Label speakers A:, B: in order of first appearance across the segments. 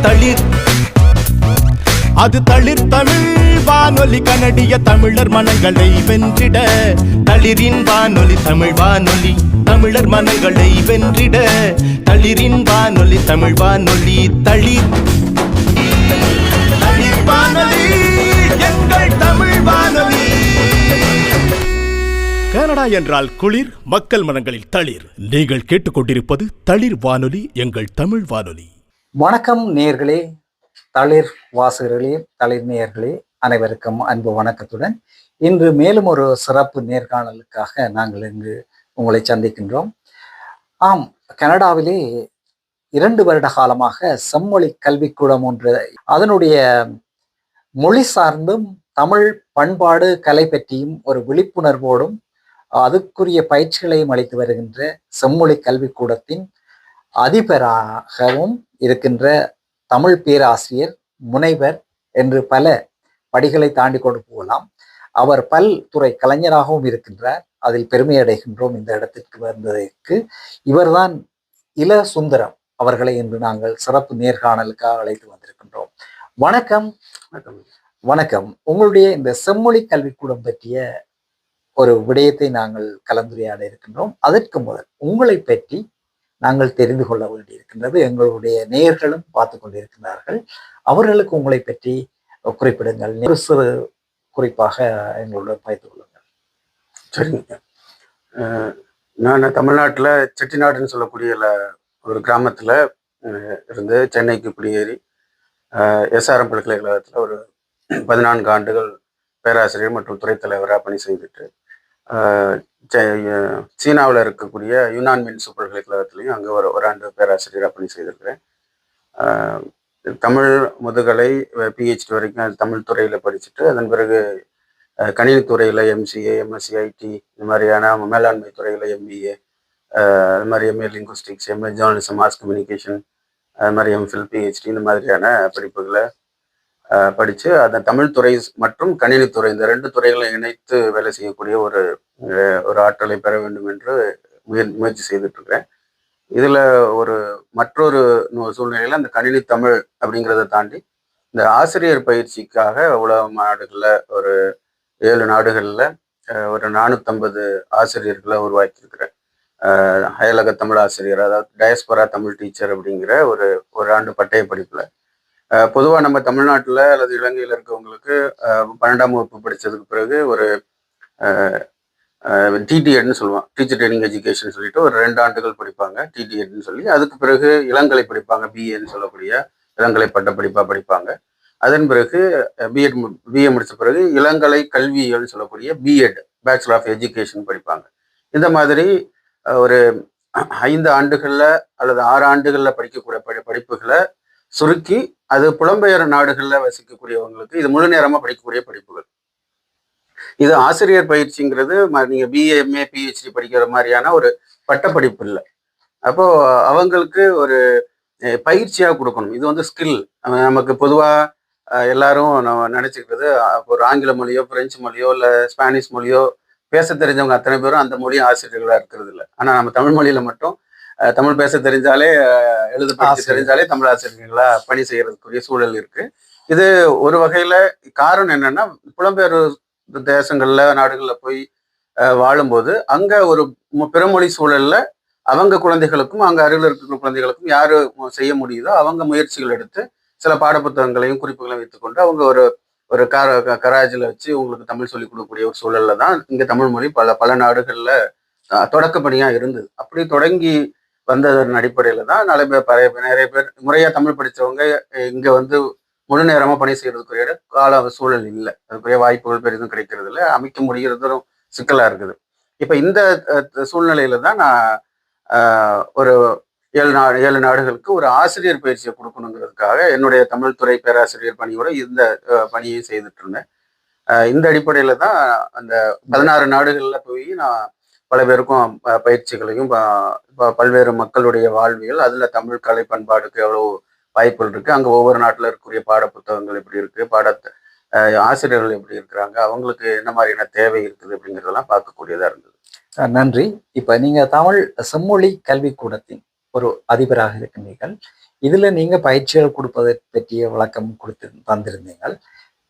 A: தளிர். அது தளிர் தமிழ் வானொலி, கனடிய தமிழர் மனங்களை வென்றிட. தளிரின் வானொலி தமிழ் வானொலி, தமிழர் மனங்களை வென்றிட. தளிரின் வானொலி தமிழ் வானொலி. தளிர் தளிர் வானொலி, எங்கள் தமிழ் வானொலி. கனடா என்றால் குளிர், மக்கள் மனங்களில் தளிர். நீங்கள் கேட்டுக்கொண்டிருப்பது தளிர் வானொலி, எங்கள் தமிழ் வானொலி.
B: வணக்கம் நேயர்களே, தளிர் வாசகர்களே, தளிர் நேயர்களே, அனைவருக்கும் அன்பு வணக்கத்துடன் இன்று மேலும் ஒரு சிறப்பு நேர்காணலுக்காக நாங்கள் இங்கு உங்களை சந்திக்கின்றோம். ஆம், கனடாவிலே 2 வருட காலமாக செம்மொழி கல்விக்கூடம் ஒன்று, அதனுடைய மொழி சார்ந்தும் தமிழ் பண்பாடு கலை பற்றியும் ஒரு விழிப்புணர்வோடும் அதுக்குரிய பயிற்சிகளையும் அளித்து வருகின்ற செம்மொழி கல்விக்கூடத்தின் அதிபராகவும் இருக்கின்ற தமிழ் பேராசிரியர், முனைவர் என்று பல படிகளை தாண்டி கொண்டு போகலாம். அவர் பல்துறை கலைஞராகவும் இருக்கின்றார். அதில் பெருமை அடைகின்றோம் இந்த இடத்திற்கு வந்ததற்கு. இவர்தான் இல சுந்தரம் அவர்களை இன்று நாங்கள் சிறப்பு நேர்காணலுக்காக அழைத்து வந்திருக்கின்றோம். வணக்கம். வணக்கம். உங்களுடைய இந்த செம்மொழி கல்விக்கூடம் பற்றிய ஒரு விடயத்தை நாங்கள் கலந்துரையாட இருக்கின்றோம். அதற்கு முதல் உங்களை பற்றி நாங்கள் தெரிந்து கொள்ள வேண்டியிருக்கின்றது. எங்களுடைய நேயர்களும் பார்த்து கொண்டிருக்கிறார்கள். அவர்களுக்கு உங்களை பற்றி குறிப்பிடுங்கள். ஒரு சிறு குறிப்பாக எங்களுடன் பகிர்ந்து கொள்ளுங்கள்.
C: சரிங்க. நான் தமிழ்நாட்டில் செட்டிநாடுன்னு சொல்லக்கூடிய ஒரு கிராமத்தில் இருந்து சென்னைக்கு குடியேறி எஸ்ஆர்எம் பல்கலைக்கழகத்தில் ஒரு 14 ஆண்டுகள் பேராசிரியர் மற்றும் துறைத் தலைவராக பணி செய்துட்டு, சீனாவில் இருக்கக்கூடிய யுனான் மின்சு பல்கலைக்கழகத்திலையும் அங்கே ஒரு ஆண்டு பேராசிரியராக பணி செய்திருக்கிறேன். தமிழ் முதுகலை பிஹெச்டி வரைக்கும் தமிழ் துறையில் படிச்சுட்டு, அதன் பிறகு கணினித்துறையில் எம்சிஏ, எம்எஸ்சி ஐடி, இந்த மாதிரியான மேலாண்மை துறையில் எம்பிஏ, அது மாதிரி MA linguistics, MA journalism, mass communication, அது மாதிரி எம்ஃபில், பிஹெச்டி, இந்த மாதிரியான படிப்புகளை படித்து அந்த தமிழ் துறை மற்றும் கணினித்துறை இந்த 2 துறைகளை இணைத்து வேலை செய்யக்கூடிய ஒரு ஆற்றலை பெற வேண்டும் என்று முயற்சி செய்துட்டு இருக்கிறேன். இதில் மற்றொரு சூழ்நிலையில் அந்த கணினி தமிழ் அப்படிங்கிறத தாண்டி இந்த ஆசிரியர் பயிற்சிக்காக உலக நாடுகளில் ஒரு 7 நாடுகளில் ஒரு 450 ஆசிரியர்களை உருவாக்கியிருக்கிறேன். அயலக தமிழ் ஆசிரியர், அதாவது டயஸ்பரா தமிழ் டீச்சர் அப்படிங்கிற ஒரு ஆண்டு பட்டய படிப்பில். பொதுவாக நம்ம தமிழ்நாட்டில் அல்லது இலங்கையில் இருக்கவங்களுக்கு 12ஆம் வகுப்பு படித்ததுக்கு பிறகு ஒரு டிடிஎட்னு சொல்லுவாங்க, டீச்சர் ட்ரைனிங் எஜுகேஷன் சொல்லிட்டு ஒரு 2 ஆண்டுகள் படிப்பாங்க டிடிஎட்னு சொல்லி. அதுக்கு பிறகு இளங்கலை படிப்பாங்க, பிஏன்னு சொல்லக்கூடிய இளங்கலை பட்டப்படிப்பாக படிப்பாங்க. அதன் பிறகு பிஏ முடித்த பிறகு இளங்கலை கல்வியல்னு சொல்லக்கூடிய பிஎட், பேச்சுலர் ஆஃப் எஜுகேஷன் படிப்பாங்க. இந்த மாதிரி ஒரு 5 ஆண்டுகளில் அல்லது 6 ஆண்டுகளில் படிக்கக்கூடிய படிப்புகளை சுருக்கி அது புலம்பெயர் நாடுகளில் வசிக்கக்கூடியவங்களுக்கு இது முழு நேரமாக படிக்கக்கூடிய படிப்புகள். இது ஆசிரியர் பயிற்சிங்கிறது நீங்கள் பிஏ, எம்ஏ, பிஹெச்டி படிக்கிற மாதிரியான ஒரு பட்டப்படிப்பு இல்லை. அப்போது அவங்களுக்கு ஒரு பயிற்சியாக கொடுக்கணும். இது ஸ்கில். நமக்கு பொதுவாக எல்லாரும் நம்ம நினச்சிக்கிறது, ஒரு ஆங்கில மொழியோ, பிரெஞ்சு மொழியோ, இல்லை ஸ்பானிஷ் மொழியோ பேச தெரிஞ்சவங்க அத்தனை பேரும் அந்த மொழி ஆசிரியர்களாக இருக்கிறது இல்லை. ஆனால் நம்ம தமிழ் மொழியில் மட்டும் தமிழ் பேச தெரிஞ்சாலே, எழுத படிக்க தெரிஞ்சாலே தமிழ் ஆசிரியர்களா பணி செய்யறதுக்குரிய சூழல் இருக்கு. இது ஒரு வகையில காரணம் என்னன்னா, புலம்பெயர் தேசங்கள்ல, நாடுகள்ல போய் வாழும்போது அங்க ஒரு பிறமொழி சூழல்ல அவங்க குழந்தைகளுக்கும் அங்க அருகில் இருக்கிற குழந்தைகளுக்கும் யாரு செய்ய முடியுதோ அவங்க முயற்சிகள் எடுத்து சில பாடப்புத்தகங்களையும் குறிப்புகளையும் வைத்துக்கொண்டு அவங்க ஒரு கராஜில் வச்சு உங்களுக்கு தமிழ் சொல்லிக் கொடுக்கக்கூடிய ஒரு சூழல்ல தான் இங்க தமிழ் மொழி பல நாடுகள்ல தொடக்க பணியா இருந்தது. அப்படி தொடங்கி வந்ததன் அடிப்படையில தான் நிறைய பேர் முறையா தமிழ் படித்தவங்க இங்க முழு நேரமா பணி செய்யறதுக்குரிய கால சூழல் இல்லை, அதுக்குரிய வாய்ப்புகள் பெரிதும் கிடைக்கிறது இல்லை, அமைக்க முடிகிறதும் சிக்கலா இருக்குது. இப்ப இந்த சூழ்நிலையில தான் நான் ஒரு 7 நாடுகளுக்கு ஒரு ஆசிரியர் பயிற்சியை கொடுக்கணுங்கிறதுக்காக என்னுடைய தமிழ் துறை பேராசிரியர் பணியோட இந்த பணியை செய்துட்டு இருந்தேன். இந்த அடிப்படையில தான் அந்த 16 நாடுகள்ல போய் நான் பல பேருக்கும் பயிற்சிகளையும் பல்வேறு மக்களுடைய வாழ்வியல், அதுல தமிழ் கலை பண்பாடுக்கு எவ்வளவு வாய்ப்புகள் இருக்கு, அங்க ஒவ்வொரு நாட்டுல இருக்கக்கூடிய பாட புத்தகங்கள் எப்படி இருக்கு, ஆசிரியர்கள் எப்படி இருக்கிறாங்க, அவங்களுக்கு என்ன மாதிரியான தேவை இருக்குது அப்படிங்கிறதெல்லாம் பார்க்கக்கூடியதா இருந்தது.
B: நன்றி. இப்ப நீங்க தமிழ் செம்மொழி கல்விக்கூடத்தின் ஒரு அதிபராக இருக்கின்றீர்கள். இதுல நீங்க பயிற்சிகள் கொடுப்பதை பற்றிய விளக்கம் கொடுத்து தந்திருந்தீங்கள்.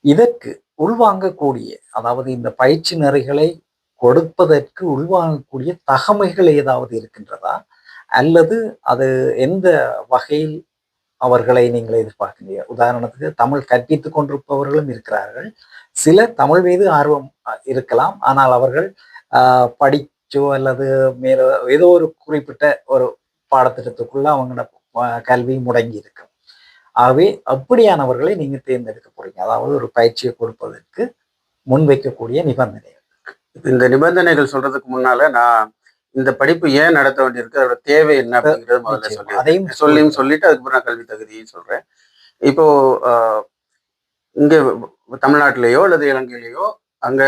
B: இதற்கு உள்வாங்கக்கூடிய, அதாவது இந்த பயிற்சி நெறிகளை கொடுப்பதற்கு உள்வாங்கக்கூடிய தகமைகள் ஏதாவது இருக்கின்றதா, அல்லது அது எந்த வகையில் அவர்களை நீங்கள் எதிர்பார்க்கிறீங்க? உதாரணத்துக்கு தமிழ் கற்பித்துக் கொண்டிருப்பவர்களும் இருக்கிறார்கள். சிலர் தமிழ் மீது ஆர்வம் இருக்கலாம், ஆனால் அவர்கள் படிச்சோ அல்லது மேல ஏதோ ஒரு குறிப்பிட்ட ஒரு பாடத்திட்டத்துக்குள்ள அவங்களோட கல்வி முடங்கி இருக்கும். ஆகவே அப்படியானவர்களை நீங்க தேர்ந்தெடுக்க போறீங்க, அதாவது ஒரு பயிற்சியை கொடுப்பதற்கு முன்வைக்கக்கூடிய நிபந்தனைகள்.
C: இந்த நிபந்தனைகள் சொல்றதுக்கு முன்னால நான் இந்த படிப்பு ஏன் நடத்த வேண்டியிருக்கு, அதோட தேவை என்ன அப்படிங்கிறது முதல்ல சொல்லிட்டு அதுக்கப்புறம் நான் கல்வி தகுதியும் சொல்றேன். இப்போ இங்க தமிழ்நாட்டிலேயோ அல்லது இலங்கையிலேயோ அங்க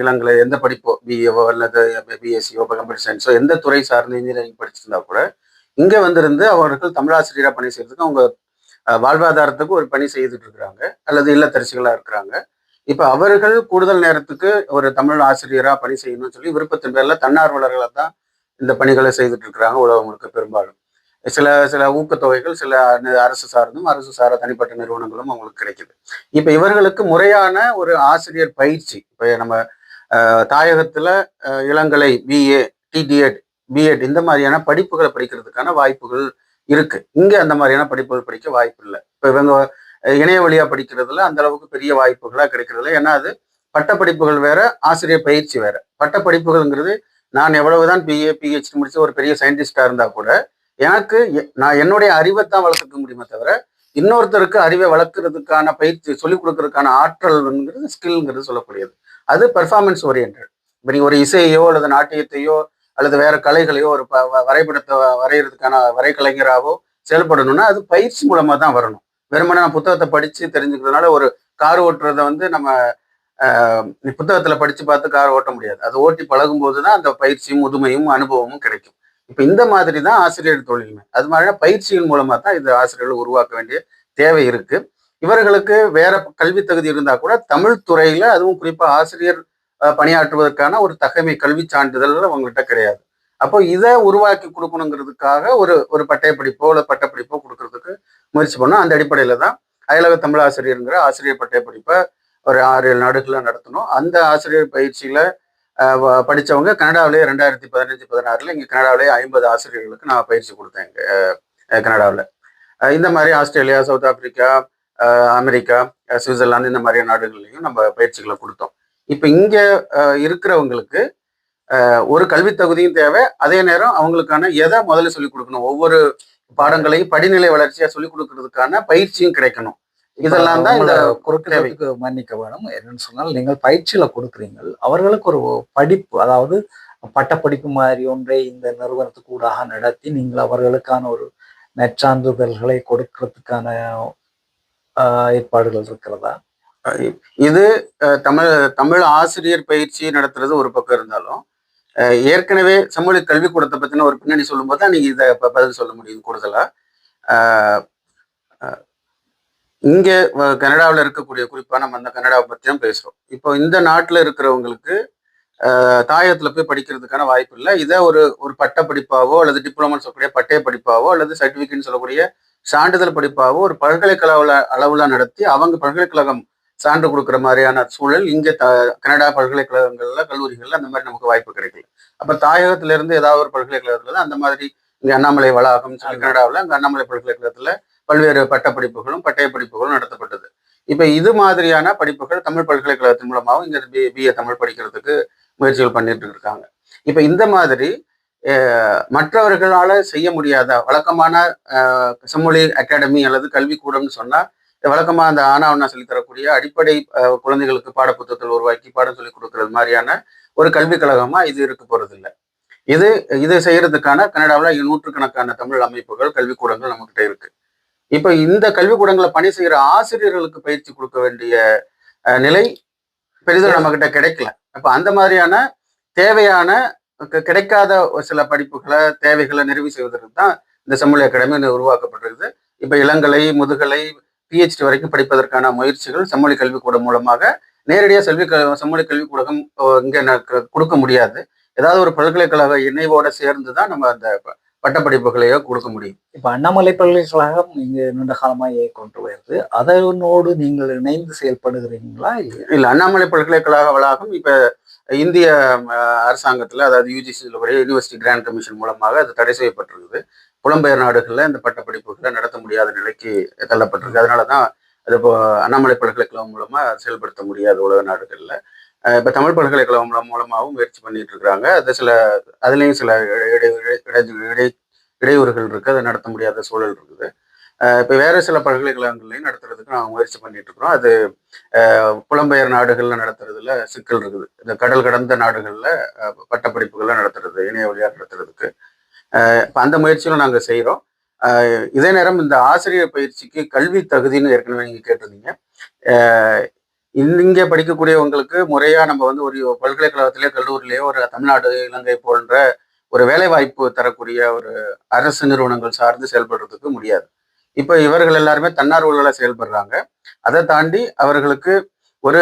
C: இளங்கலை எந்த படிப்போ பிஏவோ அல்லது பிஎஸ்சியோ கம்ப்யூட்டர் சயின்ஸோ எந்த துறை சார்ந்த இன்ஜினியரிங் படிச்சிருந்தா கூட இங்க வந்திருந்து அவர்கள் தமிழாசிரியராக பணி செய்யறதுக்கு அவங்க வாழ்வாதாரத்துக்கு ஒரு பணி செய்துட்டு இருக்கிறாங்க அல்லது இல்லத்தரசிகளா இருக்கிறாங்க. இப்ப அவர்கள் கூடுதல் நேரத்துக்கு ஒரு தமிழ் ஆசிரியரா பணி செய்யணும்னு சொல்லி விருப்பத்தின் பேர்ல தன்னார்வலர்களை தான் இந்த பணிகளை செய்துட்டு இருக்கிறாங்க உலகம் முழுக்க. பெரும்பாலும் சில சில ஊக்கத்தொகைகள் சில அரசு சார்ந்தும் அரசு சாரா தனிப்பட்ட நிறுவனங்களும் அவங்களுக்கு கிடைக்குது. இப்ப இவர்களுக்கு முறையான ஒரு ஆசிரியர் பயிற்சி, இப்ப நம்ம தாயகத்துல இளங்கலை பிஏ டிடிஎட் பிஎட் இந்த மாதிரியான படிப்புகளை படிக்கிறதுக்கான வாய்ப்புகள் இருக்கு. இங்க அந்த மாதிரியான படிப்புகள் படிக்க வாய்ப்பு இல்லை. இப்ப இவங்க இணைய வழியா படிக்கிறதுல அந்த அளவுக்கு பெரிய வாய்ப்புகளா கிடைக்கிறதுல. ஏன்னா அது பட்ட படிப்புகள் வேற, ஆசிரியர் பயிற்சி வேற. பட்ட படிப்புகள்ங்கிறது நான் எவ்வளவுதான் பிஏ பிஹெச்டி முடிச்ச ஒரு பெரிய சயின்டிஸ்டா இருந்தா கூட எனக்கு நான் என்னுடைய அறிவைத்தான் வளர்த்துக்க முடியுமே தவிர இன்னொருத்தருக்கு அறிவை வளர்க்கறதுக்கான பயிற்சி சொல்லிக் கொடுக்கறதுக்கான ஆற்றல்ங்கிறது ஸ்கில்ங்கிறது சொல்லக்கூடியது. அது பெர்ஃபார்மன்ஸ் ஓரியன்ட். இப்போ நீங்க ஒரு இசையோ அல்லது நாட்டியத்தையோ அல்லது வேற கலைகளையோ ஒரு வரைபடத்தை வரைகிறதுக்கான வரைகலைஞராகவோ செயல்படணும்னா அது பயிற்சி மூலமா தான் வரணும். வெறுமனே நான் புத்தகத்தை படிச்சு தெரிஞ்சுக்கிறதுனால ஒரு கார் ஓட்டுறதை வந்து நம்ம புத்தகத்துல படிச்சு பார்த்து கார் ஓட்ட முடியாது. அது ஓட்டி பழகும் போதுதான் அந்த பயிற்சியும் முதுமையும் அனுபவமும் கிடைக்கும். இப்ப இந்த மாதிரி தான் ஆசிரியர் தொழிலுமே. அது மாதிரி பயிற்சியின் மூலமா தான் இந்த ஆசிரியர்கள் உருவாக்க வேண்டிய தேவை இருக்கு. இவர்களுக்கு வேற கல்வி தகுதி இருந்தா கூட தமிழ் துறையில, அதுவும் குறிப்பா ஆசிரியர் பணியாற்றுவதற்கான ஒரு தகமை கல்வி சான்றிதழ் அவங்ககிட்ட கிடையாது. அப்போ இதை உருவாக்கி கொடுக்கணுங்கிறதுக்காக ஒரு பட்டய படிப்போ இல்லை பட்டப்படிப்போ கொடுக்கறதுக்கு முயற்சி பண்ணோம். அந்த அடிப்படையில தான் அயலக தமிழ் ஆசிரியருங்கிற ஆசிரியர் பட்டய படிப்பை ஒரு 6-7 நாடுகள்ல நடத்தணும். அந்த ஆசிரியர் பயிற்சியில படித்தவங்க கனடாவிலேயே 2015-16 இங்கே கனடாவிலேயே 50 ஆசிரியர்களுக்கு நான் பயிற்சி கொடுத்தேன் இங்கே கனடாவில். இந்த மாதிரி Australia, south Africa, America, Switzerland இந்த மாதிரியான நாடுகள்லையும் நம்ம பயிற்சிகளை கொடுத்தோம். இப்போ இங்கே இருக்கிறவங்களுக்கு ஒரு கல்வி தகுதியும் தேவை, அதே நேரம் அவங்களுக்கான எதை முதல்ல சொல்லிக் கொடுக்கணும், ஒவ்வொரு பாடங்களையும் படிநிலை வளர்ச்சியா சொல்லிக் கொடுக்கறதுக்கான பயிற்சியும் கிடைக்கணும். இதெல்லாம் தான் இந்த
B: குறுக்கு மன்னிக்க வேணும். என்னன்னு சொன்னால், நீங்கள் பயிற்சியில கொடுக்குறீங்க, அவர்களுக்கு ஒரு படிப்பு, அதாவது பட்டப்படிப்பு மாதிரி ஒன்றை இந்த நிறுவனத்துக்கு ஊடாக நடத்தி நீங்கள் அவர்களுக்கான ஒரு நற்சான்றிதழ்களை கொடுக்கறதுக்கான ஏற்பாடுகள் இருக்கிறதா?
C: இது தமிழ் ஆசிரியர் பயிற்சி நடத்துறது ஒரு பக்கம் இருந்தாலும், ஏற்கனவே சமூக கல்விக்கூடத்தை பத்தின ஒரு பின்னணி சொல்லும் போது தான் நீங்க இதை பதில் சொல்ல முடியும். கூடுதலா இங்க கனடாவில் இருக்கக்கூடிய, குறிப்பா நம்ம அந்த கனடாவை பற்றியும் பேசுறோம். இப்போ இந்த நாட்டில் இருக்கிறவங்களுக்கு தாயகத்துல போய் படிக்கிறதுக்கான வாய்ப்பு இல்லை. இதை ஒரு பட்ட படிப்பாவோ அல்லது டிப்ளமோன்னு சொல்லக்கூடிய பட்டய படிப்பாவோ அல்லது சர்டிபிகேட்னு சொல்லக்கூடிய சான்றிதழ் படிப்பாவோ ஒரு பல்கலைக்கழக அளவுல நடத்தி அவங்க பல்கலைக்கழகம் சான்று கொடுக்குற மாதிரியான சூழல் இங்கே கனடா பல்கலைக்கழகங்கள்ல கல்லூரிகள்ல அந்த மாதிரி நமக்கு வாய்ப்பு கிடைக்கல. அப்ப தாயகத்துல இருந்து ஏதாவது ஒரு பல்கலைக்கழகத்துல அந்த மாதிரி இங்க அண்ணாமலை வளாகம் கனடாவில் அங்கே அண்ணாமலை பல்கலைக்கழகத்துல பல்வேறு பட்டப்படிப்புகளும் பட்டய படிப்புகளும் நடத்தப்பட்டது. இப்ப இது மாதிரியான படிப்புகள் தமிழ் பல்கலைக்கழகத்தின் மூலமாகவும் இங்க பிஏ தமிழ் படிக்கிறதுக்கு முயற்சிகள் பண்ணிட்டு இருக்காங்க. இப்ப இந்த மாதிரி மற்றவர்களால செய்ய முடியாத வழக்கமான செம்மொழி அகாடமி அல்லது கல்விக்கூடம்னு சொன்னா வழக்கமா அந்த ஆனா சொல்லித் தரக்கூடிய அடிப்படை குழந்தைகளுக்கு பாடப்புத்தகத்தில் உருவாக்கி பாடம் சொல்லி கொடுக்கறது மாதிரியான ஒரு கல்விக் கழகமா இது இருக்க போறது இல்லை. இது செய்யறதுக்கான கனடாவில் நூற்றுக்கணக்கான தமிழ் அமைப்புகள் கல்விக்கூடங்கள் நம்மகிட்ட இருக்கு. இப்ப இந்த கல்விக்கூடங்களை பணி செய்யற ஆசிரியர்களுக்கு பயிற்சி கொடுக்க வேண்டிய நிலை பெரிதும் நம்ம கிட்ட கிடைக்கல. அப்ப அந்த மாதிரியான தேவையான கிடைக்காத சில படிப்புகளை தேவைகளை நிறைவு செய்வதற்கு தான் இந்த செம்மொழி அகாடமி உருவாக்கப்பட்டிருக்குது. இப்ப இளங்கலை, முதுகலை, பிஹெச்டி வரைக்கும் படிப்பதற்கான முயற்சிகள் செம்மொழி கல்விக்கூடம் மூலமாக நேரடியாக செம்மொழி கல்விக்கூடம் இங்க கொடுக்க முடியாது. ஏதாவது ஒரு பல்கலைக்கழக இணைவோட சேர்ந்து தான் நம்ம அந்த பட்டப்படிப்புகளையோ கொடுக்க முடியும்.
B: இப்ப அண்ணாமலை பல்கலைக்கழகம் இங்கு நீண்ட காலமாக கொண்டு வருது. அதனோடு நீங்கள் இணைந்து செயல்படுகிறீங்களா?
C: இல்ல, அண்ணாமலை பல்கலைக்கழக வளாகம் இப்ப இந்திய அரசாங்கத்துல, அதாவது யூஜிசி யூனிவர்சிட்டி கிராண்ட் கமிஷன் மூலமாக அது தடை செய்யப்பட்டிருக்குது. புலம்பெயர் நாடுகள்ல இந்த பட்டப்படிப்புகளை நடத்த முடியாத நிலைக்கு தள்ளப்பட்டிருக்கு. அதனாலதான் அது இப்போ அண்ணாமலை பல்கலைக்கழகம் மூலமா செயல்படுத்த முடியாது உலக நாடுகள்ல. இப்ப தமிழ் பல்கலைக்கழகம் மூலமாகவும் முயற்சி பண்ணிட்டு இருக்கிறாங்க. அது அதுலயும் சில இடையூறுகள் இருக்கு, அதை நடத்த முடியாத சூழல் இருக்குது. இப்ப வேற சில பல்கலைக்கழகங்களையும் நடத்துறதுக்கு நாங்கள் முயற்சி பண்ணிட்டு இருக்கிறோம். அது புலம்பெயர் நாடுகள்ல நடத்துறதுல சிக்கல் இருக்குது. இந்த கடல் கடந்த நாடுகள்ல பட்டப்படிப்புகளை நடத்துறது, இணைய வழியா நடத்துறதுக்கு இப்ப அந்த முயற்சியிலும் நாங்கள் செய்யறோம். இதே நேரம் இந்த ஆசிரியர் பயிற்சிக்கு கல்வி தகுதின்னு ஏற்கனவே நீங்க கேட்டிருந்தீங்க. இங்கே படிக்கக்கூடியவங்களுக்கு முறையா நம்ம வந்து ஒரு பல்கலைக்கழகத்திலேயோ கல்லூரிலேயோ ஒரு தமிழ்நாடு, இலங்கை போன்ற ஒரு வேலை வாய்ப்பு தரக்கூடிய ஒரு அரசு நிறுவனங்கள் சார்ந்து செயல்படுறதுக்கு முடியாது. இப்ப இவர்கள் எல்லாருமே தன்னார்வலர்களாக செயல்படுறாங்க. அதை தாண்டி அவர்களுக்கு ஒரு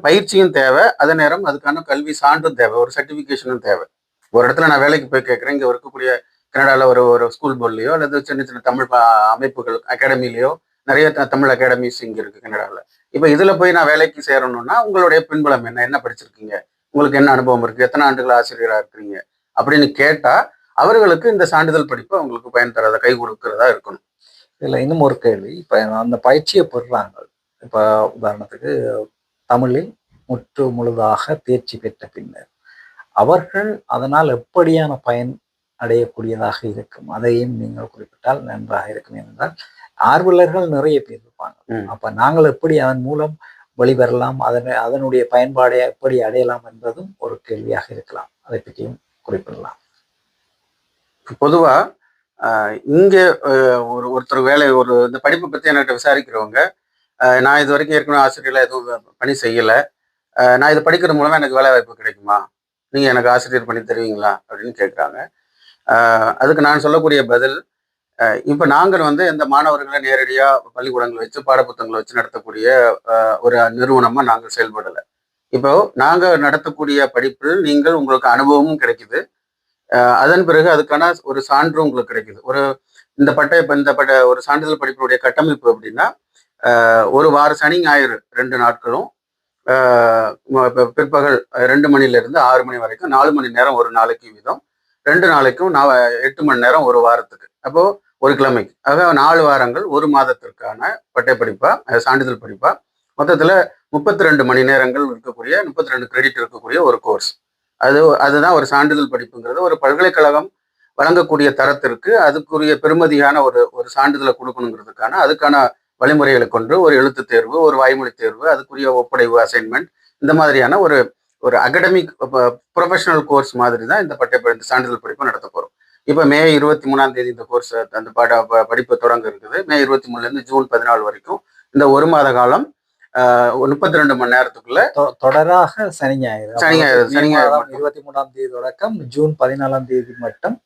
C: பயிற்சியும் தேவை, அதே நேரம் அதுக்கான கல்வி சான்றும் தேவை, ஒரு சர்டிபிகேஷனும் தேவை. ஒரு இடத்துல நான் வேலைக்கு போய் கேட்குறேன், இங்க இருக்கக்கூடிய கனடால ஒரு ஸ்கூல் போர்ட்லயோ அல்லது சின்ன சின்ன தமிழ் அமைப்புகள் அகாடமிலேயோ நிறைய தமிழ் அகாடமிஸ் இங்க இருக்கு கனடால. இப்ப இதுல போய் நான் வேலைக்கு சேரணும்னா உங்களுடைய பின்புலம் என்ன படிச்சிருக்கீங்க, உங்களுக்கு என்ன அனுபவம் இருக்கு, எத்தனை ஆண்டுகள் ஆசிரியராக இருக்கிறீங்க அப்படின்னு கேட்டா அவர்களுக்கு இந்த சான்றிதழ் படிப்பு அவங்களுக்கு பயன் தராத, கை கொடுக்கிறதா இருக்கணும்.
B: இதுல இன்னும் ஒரு கேள்வி. இப்ப அந்த பயிற்சியை பெறுறாங்க. இப்ப உதாரணத்துக்கு தமிழில் முழுதாக தேர்ச்சி பெற்ற பின்னர் அவர்கள் அதனால் எப்படியான பயன் அடையக்கூடியதாக இருக்கும், அதையும் நீங்கள் குறிப்பிட்டால் நன்றாக இருக்கும். என்றால் ஆர்வலர்கள் நிறைய பேர் இருப்பாங்க. அப்ப நாங்கள் எப்படி அதன் மூலம் வெளிவரலாம், அதனுடைய பயன்பாடை எப்படி அடையலாம் என்பதும் ஒரு கேள்வியாக இருக்கலாம். அதை பற்றியும் குறிப்பிடலாம்.
C: பொதுவா இங்க ஒருத்தர் இந்த படிப்பை பத்தி என்கிட்ட விசாரிக்கிறவங்க, நான் இது வரைக்கும் ஏற்கனவே ஆசிரியர்ல எதுவும் பணி செய்யல, நான் இதை படிக்கிறது மூலமா எனக்கு வேலை வாய்ப்பு கிடைக்குமா, நீங்க எனக்கு ஆசிரியர் பண்ணி தருவீங்களா அப்படின்னு கேட்குறாங்க. அதுக்கு நான் சொல்லக்கூடிய பதில், இப்ப நாங்கள் வந்து இந்த மாணவர்களை நேரடியா பள்ளிக்கூடங்கள் வச்சு பாடப்புத்தகங்களை வச்சு நடத்தக்கூடிய ஒரு நிறுவனமா நாங்கள் செயல்படலை. இப்போ நாங்க நடத்தக்கூடிய படிப்பில் நீங்கள் உங்களுக்கு அனுபவமும் கிடைக்குது, அதன் பிறகு அதுக்கான ஒரு சான்று உங்களுக்கு கிடைக்குது. ஒரு சான்றிதழ் படிப்பினுடைய கட்டமைப்பு அப்படின்னா, ஒரு வார சனி ஞாயிறு 2 நாட்களும் பிற்பகல் 2 மணிலிருந்து 6 மணி வரைக்கும் 4 மணி நேரம் ஒரு நாளைக்கு வீதம், 2 நாளைக்கும் 8 மணி நேரம் ஒரு வாரத்துக்கு, அப்போ ஒரு கிழமைக்கு, ஆக 4 வாரங்கள் ஒரு மாதத்திற்கான பட்டப்படிப்பா சான்றிதழ் படிப்பா மொத்தத்துல 32 மணி நேரங்கள் இருக்கக்கூடிய 32 கிரெடிட் இருக்கக்கூடிய ஒரு கோர்ஸ். அதுதான் ஒரு சான்றிதழ் படிப்புங்கிறது. ஒரு பல்கலைக்கழகம் வழங்கக்கூடிய தரத்திற்கு அதுக்குரிய பெருமதியான ஒரு சான்றிதழை கொடுக்கணுங்கிறதுக்கான அதுக்கான வழிமுறைகளை கொண்டு ஒரு எழுத்து தேர்வு, ஒரு வாய்மொழி தேர்வு, அதுக்குரிய ஒப்படைவு அசைன்மெண்ட், இந்த மாதிரியான ஒரு அகடமிக் ப்ரொஃபஷனல் கோர்ஸ் மாதிரி தான் இந்த சான்றிதழ் படிப்பை நடத்த போறோம். இப்ப மே 23 இந்த கோர்ஸ் அந்த படிப்பு தொடங்க இருக்குது. மே 23 ஜூன் 14 வரைக்கும் இந்த ஒரு மாத காலம் 32 மணி நேரத்துக்குள்ள
B: தொடராக சனி ஞாயிறு
C: 23
B: தொடக்கம் ஜூன் 14 மட்டும்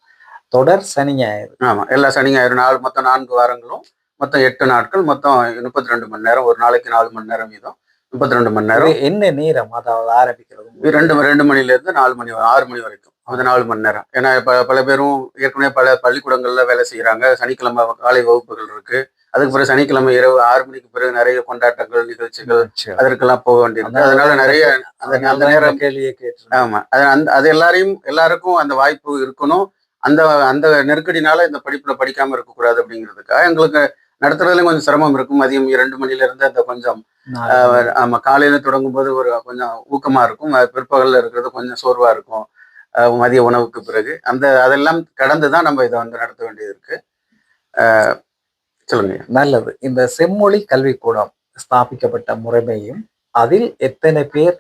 B: தொடர் சனி ஞாயிறு.
C: ஆமா, எல்லா சனி ஞாயிறு மொத்தம் 4 வாரங்களும் மொத்தம் 8 நாட்கள், மொத்தம் 32 மணி நேரம், ஒரு நாளைக்கு 4 மணி நேரம் வீதம் 32 மணி நேரம்.
B: என்ன நேரம் அதாவது ஆரம்பிக்கிறது?
C: 2 மணிலேருந்து 4 மணி 6 மணி வரைக்கும், அது 4 மணி நேரம். ஏன்னா பல பேரும் ஏற்கனவே பல பள்ளிக்கூடங்கள்ல வேலை செய்யறாங்க. சனிக்கிழமை காலை வகுப்புகள் இருக்கு, அதுக்கு பிறகு சனிக்கிழமை இரவு 6 மணிக்கு பிறகு நிறைய கொண்டாட்டங்கள், நிகழ்ச்சிகள், அதற்கெல்லாம் போக வேண்டியிருக்கு. அதனால நிறைய அந்த நேரம்
B: கேள்வியை கேட்டு.
C: ஆமா, அது எல்லாருக்கும் அந்த வாய்ப்பு இருக்கணும். அந்த நெருக்கடினால இந்த படிப்புல படிக்காம இருக்கக்கூடாது அப்படிங்கிறதுக்காக எங்களுக்கு நடத்துறதுலயும் கொஞ்சம் சிரமம் இருக்கும். மதியம் 2 மணில இருந்து அந்த கொஞ்சம் ஆமா, காலையில தொடங்கும் போது ஒரு கொஞ்சம் ஊக்கமா இருக்கும், பிற்பகல்ல இருக்கிறது கொஞ்சம் சோர்வா இருக்கும் மதிய உணவுக்கு பிறகு. அதெல்லாம் கடந்துதான் நம்ம இதை வந்து நடத்த வேண்டியது இருக்கு. சொல்லுங்க.
B: நல்லது. இந்த செம்மொழி கல்விக்கூடம் ஸ்தாபிக்கப்பட்ட முறைமையும் அதில் எத்தனை பேர்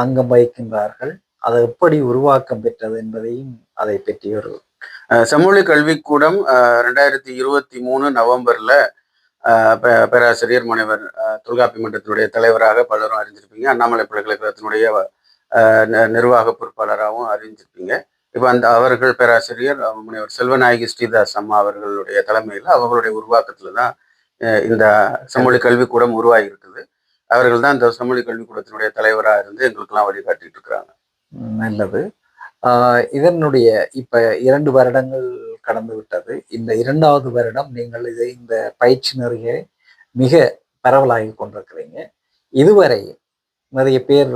B: அங்கம் வகிக்கின்றார்கள், அது எப்படி உருவாக்கம் பெற்றது என்பதையும் அதை பற்றி ஒரு
C: செம்மொழி கல்விக்கூடம் 2023 நவம்பர்ல பேராசிரியர் முனைவர் தொல்காப்பி மன்றத்தினுடைய தலைவராக பலரும் அறிஞ்சிருப்பீங்க, அண்ணாமலை பல்கலைக்கழகத்தினுடைய நிர்வாக பொறுப்பாளராகவும் அறிஞ்சிருப்பீங்க. இப்போ அவர்கள் பேராசிரியர் முனைவர் செல்வநாயகி ஸ்ரீதாஸ் அம்மா அவர்களுடைய தலைமையில் அவர்களுடைய உருவாக்கத்துல தான் இந்த செம்மொழி கல்விக்கூடம் உருவாகி இருக்குது. அவர்கள் தான் இந்த செம்மொழி கல்விக்கூடத்தினுடைய தலைவராக இருந்து எங்களுக்கெல்லாம் வழிகாட்டிட்டு இருக்கிறாங்க.
B: நல்லது. இதனுடைய இப்ப 2 வருடங்கள் கடந்து விட்டது. இந்த 2வது வருடம் நீங்கள் இந்த பயிற்சி நெறியை மிக பரவலாகி கொண்டிருக்கிறீங்க. இதுவரை நிறைய பேர்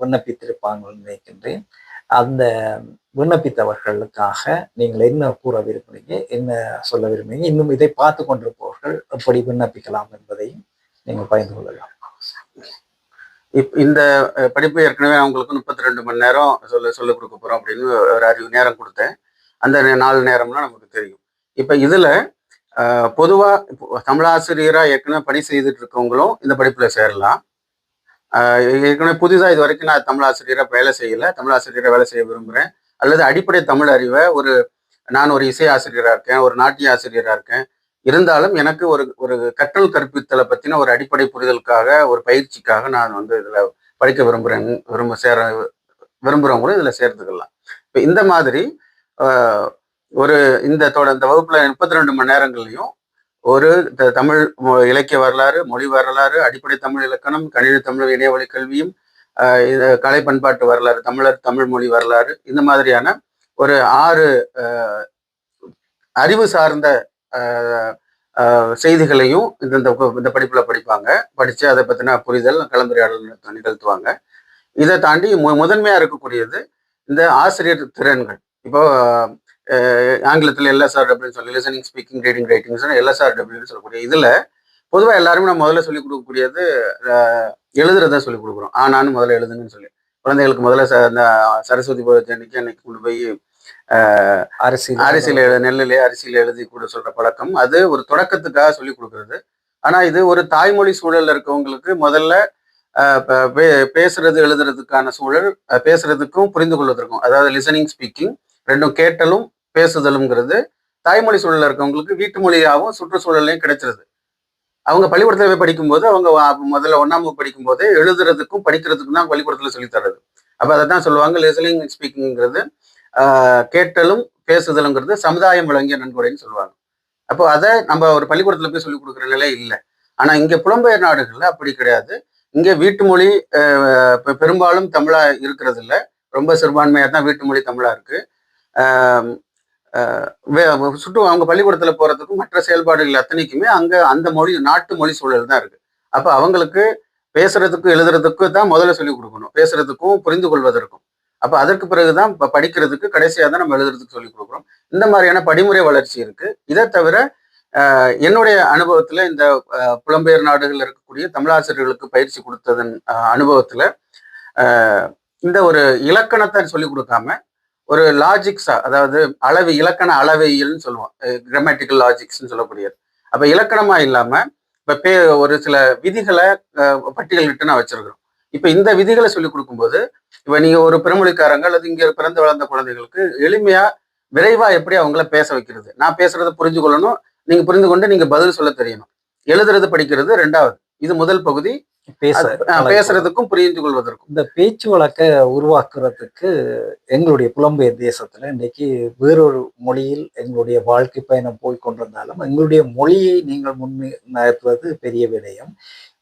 B: விண்ணப்பித்திருப்பாங்கன்னு நினைக்கின்றேன். அந்த விண்ணப்பித்தவர்களுக்காக நீங்கள் என்ன கூற விரும்புறீங்க, என்ன சொல்ல விரும்புறீங்க, இன்னும் இதை பார்த்து கொண்டிருப்பவர்கள் எப்படி விண்ணப்பிக்கலாம் என்பதையும் நீங்கள் பகிர்ந்து கொள்ளலாம்.
C: இந்த படிப்பு ஏற்கனவே அவங்களுக்கு 32 மணி நேரம் சொல்லிக் கொடுக்க போறோம் அப்படின்னு ஒரு அறிவு நேரம் கொடுத்தேன். அந்த 4 நேரம்லாம் நமக்கு தெரியும். இப்ப இதுல பொதுவா தமிழாசிரியரா ஏற்கனவே பணி செய்துட்டு இருக்கவங்களும் இந்த படிப்புல சேரலாம். ஏற்கனவே புதிதாக இது வரைக்கும் நான் தமிழாசிரியராக வேலை செய்யலை, தமிழாசிரியராக வேலை செய்ய விரும்புகிறேன், அல்லது அடிப்படை தமிழ் அறிவை நான் ஒரு இசை ஆசிரியராக இருக்கேன், ஒரு நாட்டிய ஆசிரியராக இருக்கேன், இருந்தாலும் எனக்கு ஒரு கற்றல் கற்பித்தலை பற்றின ஒரு அடிப்படை புரிதலுக்காக, ஒரு பயிற்சிக்காக நான் இதில் படிக்க விரும்புகிறவங்களும் இதில் சேர்த்துக்கலாம். இப்போ இந்த மாதிரி இந்த வகுப்பில் 32 மணி நேரங்கள்லையும் ஒரு தமிழ் இலக்கிய வரலாறு, மொழி வரலாறு, அடிப்படை தமிழ் இலக்கணம், கணினி தமிழ் இணையவழி கல்வியும், கலை பண்பாட்டு வரலாறு, தமிழ் மொழி வரலாறு, இந்த மாதிரியான ஒரு 6 அறிவு சார்ந்த செய்திகளையும் இந்த படிப்புல படிப்பாங்க. படிச்சு அதை பத்தின புரிதல், கலந்துரையாடல் நிகழ்த்துவாங்க. இதை தாண்டி முதன்மையா இருக்கக்கூடியது இந்த ஆசிரியர் திறன்கள். இப்போ ஆங்கிலத்தில் LSRW சொல்லி listening, speaking, reading, writing LSRW சொல்லக்கூடிய இதுல பொதுவாக எல்லாருமே நம்ம முதல்ல சொல்லிக் கொடுக்கக்கூடியது எழுதுறத சொல்லிக் கொடுக்குறோம். ஆனான்னு முதல்ல எழுதுங்கன்னு சொல்லி குழந்தைகளுக்கு முதல்ல இந்த சரஸ்வதி பூஜை அன்னைக்கு கொண்டு போய் அரிசியில் நெல்லிலே அரிசியில் எழுதி கூட சொல்ற பழக்கம், அது ஒரு தொடக்கத்துக்காக சொல்லிக் கொடுக்கறது. ஆனா இது ஒரு தாய்மொழி சூழல்ல இருக்கவங்களுக்கு முதல்ல பேசுறது எழுதுறதுக்கான சூழல், பேசுறதுக்கும் புரிந்து கொள்வதற்கும், அதாவது லிசனிங், ஸ்பீக்கிங் ரெண்டும், கேட்டலும் பேசுதலுங்கிறது தாய்மொழி சூழல்ல இருக்கவங்களுக்கு வீட்டு மொழியாகவும் சுற்றுச்சூழலையும் கிடைச்சிருது. அவங்க பள்ளிக்கூடத்துல போய் படிக்கும்போது அவங்க முதல்ல 1ஆம் வகுப்பு படிக்கும் போதே எழுதுறதுக்கும் படிக்கிறதுக்கும் தான் பள்ளிக்கூடத்துல சொல்லி தர்றது. அப்ப அதை தான் சொல்லுவாங்க லிசனிங் ஸ்பீக்கிங்கிறது கேட்டலும் பேசுதலுங்கிறது சமுதாயம் விளங்கிய நன்கொடைன்னு சொல்லுவாங்க. அப்போ அதை நம்ம ஒரு பள்ளிக்கூடத்துல போய் சொல்லிக் கொடுக்குற நிலை இல்லை. ஆனா இங்க புலம்பெயர் நாடுகள்ல அப்படி கிடையாது. இங்க வீட்டு மொழி பெரும்பாலும் தமிழா இருக்கிறது இல்லை, ரொம்ப சிறுபான்மையா தான் வீட்டு மொழி தமிழா இருக்கு. அவங்க பள்ளிக்கூடத்துல போறதுக்கும் மற்ற செயல்பாடுகள் அத்தனைக்குமே அங்க அந்த மொழி நாட்டு மொழி சூழல் தான் இருக்கு. அப்ப அவங்களுக்கு பேசுறதுக்கும் எழுதுறதுக்கும் தான் முதல்ல சொல்லிக் கொடுக்கணும், பேசுறதுக்கும் புரிந்து கொள்வதற்கும். அப்ப அதற்கு பிறகுதான் படிக்கிறதுக்கு கடைசியா தான் நம்ம எழுதுறதுக்கு சொல்லிக் கொடுக்குறோம். இந்த மாதிரியான படிமுறை வளர்ச்சி இருக்கு. இதை தவிர என்னுடைய அனுபவத்துல இந்த புலம்பெயர் நாடுகளில் இருக்கக்கூடிய தமிழாசிரியர்களுக்கு பயிற்சி கொடுத்ததன் அனுபவத்துல இந்த ஒரு இலக்கணத்தை சொல்லிக் கொடுக்காம ஒரு லாஜிக்ஸா, அதாவது இலக்கண அளவையியல்னு சொல்லுவோம், கிராமட்டிக்கல் லாஜிக்ஸ்ன்னு சொல்லக்கூடியது. அப்ப இலக்கணமா இல்லாம இப்ப ஒரு சில விதிகளை பட்டியலிட்டு நான் வச்சிருக்கிறோம். இப்ப இந்த விதிகளை சொல்லிக் கொடுக்கும்போது இப்ப நீங்க ஒரு பிறமொழிக்காரங்க அல்லது இங்க பிறந்து வளர்ந்த குழந்தைகளுக்கு எளிமையா விரைவா எப்படி அவங்கள பேச வைக்கிறது, நான் பேசுறதை புரிஞ்சு கொள்ளணும், நீங்க புரிந்து கொண்டு நீங்க பதில் சொல்ல தெரியணும். எழுதுறது படிக்கிறது 2வது, இது முதல் பகுதி. பேசுறதுக்கும் புரிந்து கொள்வதற்கும்.
B: இந்த பேச்சு வழக்க உருவாக்குறதுக்கு எங்களுடைய புலம்பெயர் தேசத்துல இன்னைக்கு வேறொரு மொழியில் எங்களுடைய வாழ்க்கை பயணம் போய் கொண்டிருந்தாலும் எங்களுடைய மொழியை நீங்கள் முன்னேற்றுவது பெரிய விடயம்.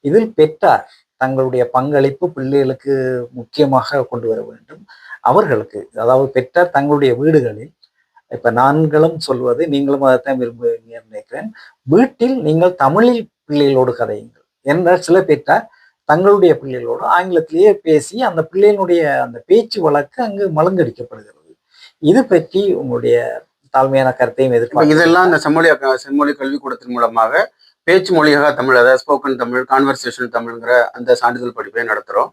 B: இதில் பெற்றார் தங்களுடைய பங்களிப்பு பிள்ளைகளுக்கு முக்கியமாக கொண்டு வர வேண்டும். அவர்களுக்கு, அதாவது பெற்றார் தங்களுடைய வீடுகளில், இப்ப நான்களும் சொல்வது, நீங்களும் அதைத்தான் விரும்புவீங்கன்னு நினைக்கிறேன், வீட்டில் நீங்கள் தமிழில் பிள்ளைகளோடு கதையுங்கள் என்றால் சில பெற்றார் தங்களுடைய பிள்ளைகளோடு ஆங்கிலத்திலேயே பேசி அந்த பிள்ளைகளுடைய அந்த பேச்சு வழக்கு அங்கு மலங்கடிக்கப்படுகிறது. இது பற்றி உங்களுடைய தாழ்மையான கருத்தையும் எதிர்பார்க்க.
C: இதெல்லாம் இந்த செம்மொழி கல்விக்கூடத்தின் மூலமாக பேச்சு மொழியாக தமிழ், அதாவது ஸ்போக்கன் தமிழ், கான்வர்சேஷன் தமிழ்ங்கிற அந்த சான்றிதழ் படிப்பை நடத்துகிறோம்.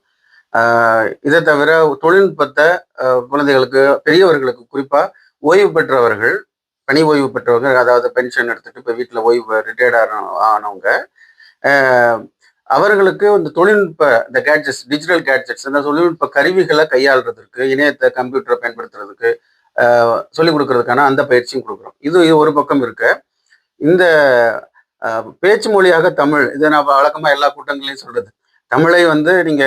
C: இதை தவிர தொழில்நுட்பத்தை குழந்தைகளுக்கு, பெரியவர்களுக்கு, குறிப்பாக ஓய்வு பெற்றவர்கள், பணி ஓய்வு பெற்றவர்கள், அதாவது பென்ஷன் எடுத்துட்டு இப்போ வீட்டில் ஓய்வு ரிட்டையர்ட் ஆனவங்க, அவர்களுக்கு இந்த தொழில்நுட்ப இந்த கேட்ஜெட்ஸ், டிஜிட்டல் கேட்ஜெட்ஸ், இந்த தொழில்நுட்ப கருவிகளை கையாளுறதுக்கு, இணையத்தை, கம்ப்யூட்டரை பயன்படுத்துறதுக்கு சொல்லிக் கொடுக்கறதுக்கான அந்த பயிற்சியும் கொடுக்குறோம். இது ஒரு பக்கம் இருக்கு. இந்த பேச்சு மொழியாக தமிழ், இதை நான் வழக்கமா எல்லா கூட்டங்களையும் சொல்றது, தமிழை நீங்க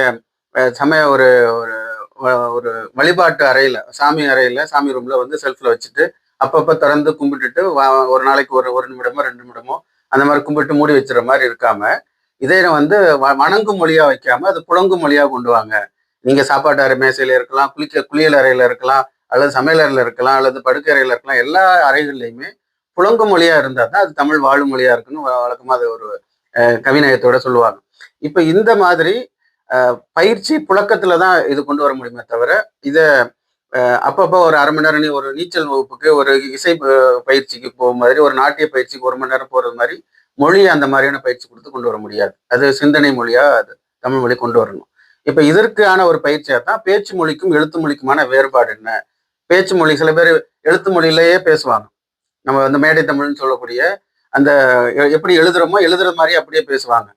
C: ஒரு ஒரு வழிபாட்டு அறையில, சாமி அறையில, சாமி ரூம்ல செல்ஃப்ல வச்சுட்டு அப்பப்ப திறந்து கும்பிட்டுட்டு ஒரு நாளைக்கு ஒரு நிமிடமோ 2 நிமிடமோ அந்த மாதிரி கும்பிட்டு மூடி வச்சுற மாதிரி இருக்காம, இதை வணங்கும் மொழியா வைக்காம அது புழங்கும் மொழியா கொண்டு வாங்க. நீங்க சாப்பாட்டு அறை மேசையில இருக்கலாம், குளியல் அறையில இருக்கலாம், அல்லது சமையலறையில் இருக்கலாம், அல்லது படுக்கை அறையில் இருக்கலாம், எல்லா அறைகள்லையுமே புழங்கு மொழியா இருந்தால் தான் அது தமிழ் வாழும் மொழியா இருக்குன்னு வழக்கமாக அதை ஒரு கவிநயத்தோட சொல்லுவாங்க. இப்போ இந்த மாதிரி பயிற்சி புழக்கத்துல தான் இது கொண்டு வர முடியுமே தவிர, இதை அப்பப்போ ஒரு அரை மணி நேரம் ஒரு நீச்சல் வகுப்புக்கு, ஒரு இசை பயிற்சிக்கு போகிற மாதிரி, ஒரு நாட்டிய பயிற்சிக்கு 1 மணி நேரம் போகிறது மாதிரி மொழி அந்த மாதிரியான பயிற்சி கொடுத்து கொண்டு வர முடியாது. அது சிந்தனை மொழியா அது தமிழ் மொழி கொண்டு வரணும். இப்ப இதற்கான ஒரு பயிற்சியா தான் பேச்சு மொழிக்கும் எழுத்து மொழிக்குமான வேறுபாடு என்ன. பேச்சு மொழி சில பேர் எழுத்து மொழியிலேயே பேசுவாங்க. நம்ம வந்து மேடை தமிழ்னு சொல்லக்கூடிய அந்த எப்படி எழுதுறோமோ எழுதுற மாதிரி அப்படியே பேசுவாங்க.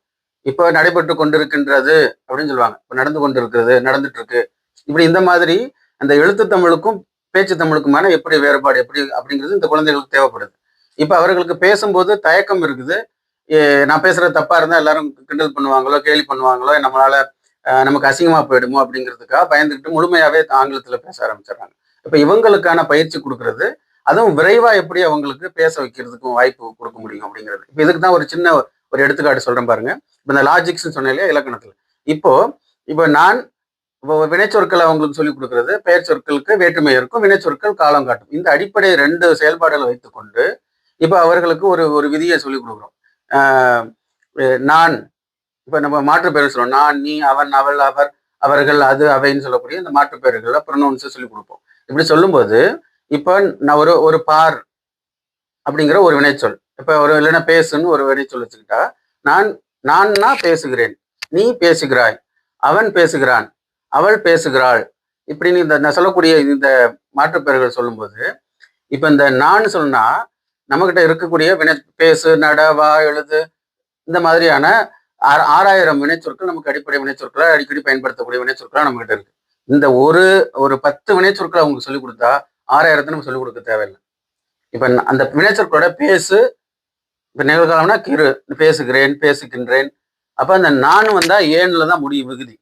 C: இப்போ நடைபெற்று கொண்டிருக்கின்றது அப்படின்னு சொல்லுவாங்க. இப்போ நடந்து கொண்டிருக்கிறது, நடந்துட்டு இருக்கு. இப்படி இந்த மாதிரி அந்த எழுத்து தமிழுக்கும் பேச்சு தமிழுக்குமான எப்படி வேறுபாடு எப்படி அப்படிங்கிறது இந்த குழந்தைகளுக்கு தேவைப்படுது. இப்போ அவர்களுக்கு பேசும்போது தயக்கம் இருக்குது. நான் பேசுறது தப்பா இருந்தா எல்லாரும் கிண்டல் பண்ணுவாங்களோ, கேலி பண்ணுவாங்களோ, நம்மளால நமக்கு அசிங்கமா போயிடுமோ அப்படிங்கிறதுக்காக பயந்துக்கிட்டு முழுமையாவே ஆங்கிலத்துல பேச ஆரம்பிச்சிடறாங்க. இப்ப இவங்களுக்கான பயிற்சி கொடுக்கறது, அதுவும் விரைவா எப்படி அவங்களுக்கு பேச வைக்கிறதுக்கும் வாய்ப்பு கொடுக்க முடியும் அப்படிங்கிறது. இப்ப இதுக்கு தான் ஒரு சின்ன ஒரு எடுத்துக்காட்டு சொல்றேன் பாருங்க. இப்ப இந்த லாஜிக்ஸ் சொன்னேன் இல்லையா இலக்கணத்துல. இப்போ இப்போ நான் இப்போ வினைச்சொற்களை அவங்களுக்கு சொல்லிக் கொடுக்கறது, பெயர் சொற்களுக்கு வேற்றுமை இருக்கும், வினைச்சொற்கள் காலம் காட்டும். இந்த அடிப்படை 2 செயல்பாடுகளை வைத்துக்கொண்டு இப்ப அவர்களுக்கு ஒரு ஒரு விதியை சொல்லிக் கொடுக்குறோம். நான் இப்ப நம்ம மாற்று பெயர் சொல்லுவோம். நான், நீ, அவன், அவள், அவர், அவர்கள், அது, அவைன்னு சொல்லக்கூடிய இந்த மாற்று பெயர்களை ப்ரொனவுன்ஸை சொல்லிக் கொடுப்போம். இப்படி சொல்லும்போது இப்ப நான் ஒரு ஒரு பார் அப்படிங்கிற ஒரு வினைச்சொல், இப்ப ஒரு இல்லைன்னா பேசுன்னு ஒரு வினைச்சொல் வச்சுக்கிட்டா, நான் பேசுகிறேன், நீ பேசுகிறாய், அவன் பேசுகிறான், அவள் பேசுகிறாள், இப்படின்னு இந்த நான் சொல்லக்கூடிய இந்த மாற்று பெயர்கள் சொல்லும்போது, இப்ப இந்த நான் சொன்னா நம்மகிட்ட இருக்கக்கூடிய பேசு, நட, வா, எழுது, இந்த மாதிரியான 6000 வினைச்சொற்கள் நமக்கு அடிப்படை வினைச்சொற்களை அடிக்கடி பயன்படுத்தக்கூடிய வினைச்சொற்களா நம்ம கிட்ட இருக்கு. இந்த ஒரு 10 வினைச்சொற்களை அவங்க சொல்லிக் கொடுத்தா 6000 நம்ம சொல்லிக் கொடுக்க தேவையில்லை. இப்ப அந்த வினைச்சொற்களோட பேசு, இப்ப நிகழ்காலம்னா கிரு, பேசுகிறேன், பேசுகின்றேன். அப்ப அந்த நான் வந்தா ஏன்ல தான் முடியும் விகுதி.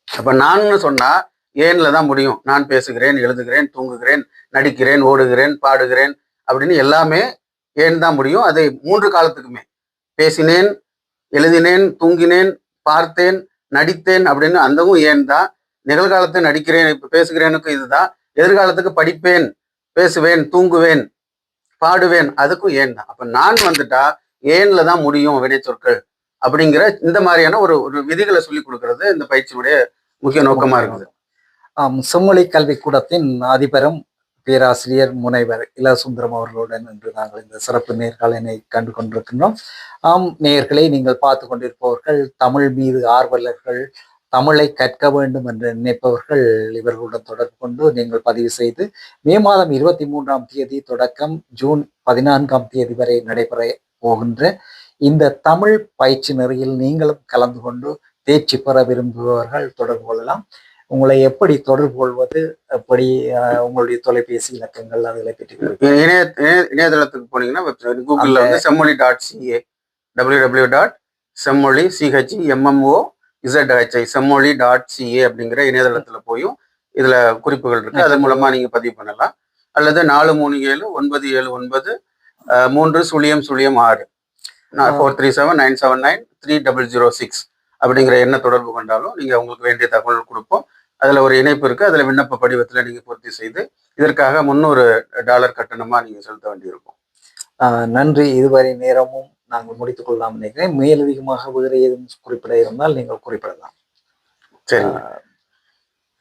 C: அப்ப நான் சொன்னா ஏன்ல தான் முடியும். நான் பேசுகிறேன், எழுதுகிறேன், தூங்குகிறேன், நடிக்கிறேன், ஓடுகிறேன், பாடுகிறேன் அப்படின்னு எல்லாமே ஏன் தான் முடியும். அது 3 காலத்துக்குமே பேசினேன், எழுதினேன், தூங்கினேன், பார்த்தேன், நடித்தேன் அப்படின்னு அந்தவும் ஏன் தான். நிகழ்காலத்தை நடிக்கிறேன், இப்ப பேசுகிறேனுக்கு இதுதான். எதிர்காலத்துக்கு படிப்பேன், பேசுவேன், தூங்குவேன், பாடுவேன், அதுக்கும் ஏன் தான். அப்ப நான் வந்துட்டா ஏன்ல தான் முடியும் வினைச்சொற்கள் அப்படிங்கிற இந்த மாதிரியான ஒரு ஒரு விதிகளை சொல்லி கொடுக்கறது இந்த பயிற்சியினுடைய முக்கிய நோக்கமா இருக்குது.
B: செம்மொழி கல்விக்கூடத்தின் அதிபரும் பேராசிரியர் முனைவர் இளசுந்தரம் அவர்களுடன் இன்று நாங்கள் இந்த சிறப்பு நேர்காணலை கண்டு கொண்டிருக்கின்றோம். நேயர்களை நீங்கள் பார்த்து கொண்டிருப்பவர்கள் தமிழ் மீது ஆர்வலர்கள், தமிழை கற்க வேண்டும் என்று நினைப்பவர்கள் இவர்களுடன் தொடர்பு கொண்டு நீங்கள் பதிவு செய்து மே மாதம் 23ஆம் தேதி தொடக்கம் ஜூன் 14ஆம் தேதி வரை நடைபெற போகின்ற இந்த தமிழ் பயிற்சி நெறியில் நீங்களும் கலந்து கொண்டு தேர்ச்சி பெற விரும்புபவர்கள் தொடர்பு கொள்ளலாம். உங்களை எப்படி தொடர்பு கொள்வது, எப்படி உங்களுடைய தொலைபேசி இலக்கங்கள் அதில் பற்றி
C: இணையதளத்துக்கு போனீங்கன்னா கூகுளில் வந்து செம்மொழி.ca www.செம்மொழி CHEMMOZHI செம்மொழி.ca அப்படிங்கிற இணையதளத்துல போயும் இதுல குறிப்புகள் இருக்கு. அதன் மூலமா நீங்க பதிவு பண்ணலாம். அல்லது 437-973-006 437-979-3006 அப்படிங்கிற எண்ண தொடர்பு கொண்டாலும் நீங்க உங்களுக்கு வேண்டிய தகவல் கொடுப்போம். அதுல ஒரு இணைப்பு இருக்கு. அதுல விண்ணப்ப படிவத்துல நீங்க பூர்த்தி செய்து இதற்காக $300 கட்டணமா நீங்க செலுத்த வேண்டியிருக்கும்.
B: நன்றி. இதுவரை நேரமும் நாங்கள் முடித்துக் கொள்ளலாம் நினைக்கிறேன். மேலதிகமாக வேறு ஏதும் குறிப்பிட இருந்தால் நீங்கள் குறிப்பிடலாம்.
C: சரி.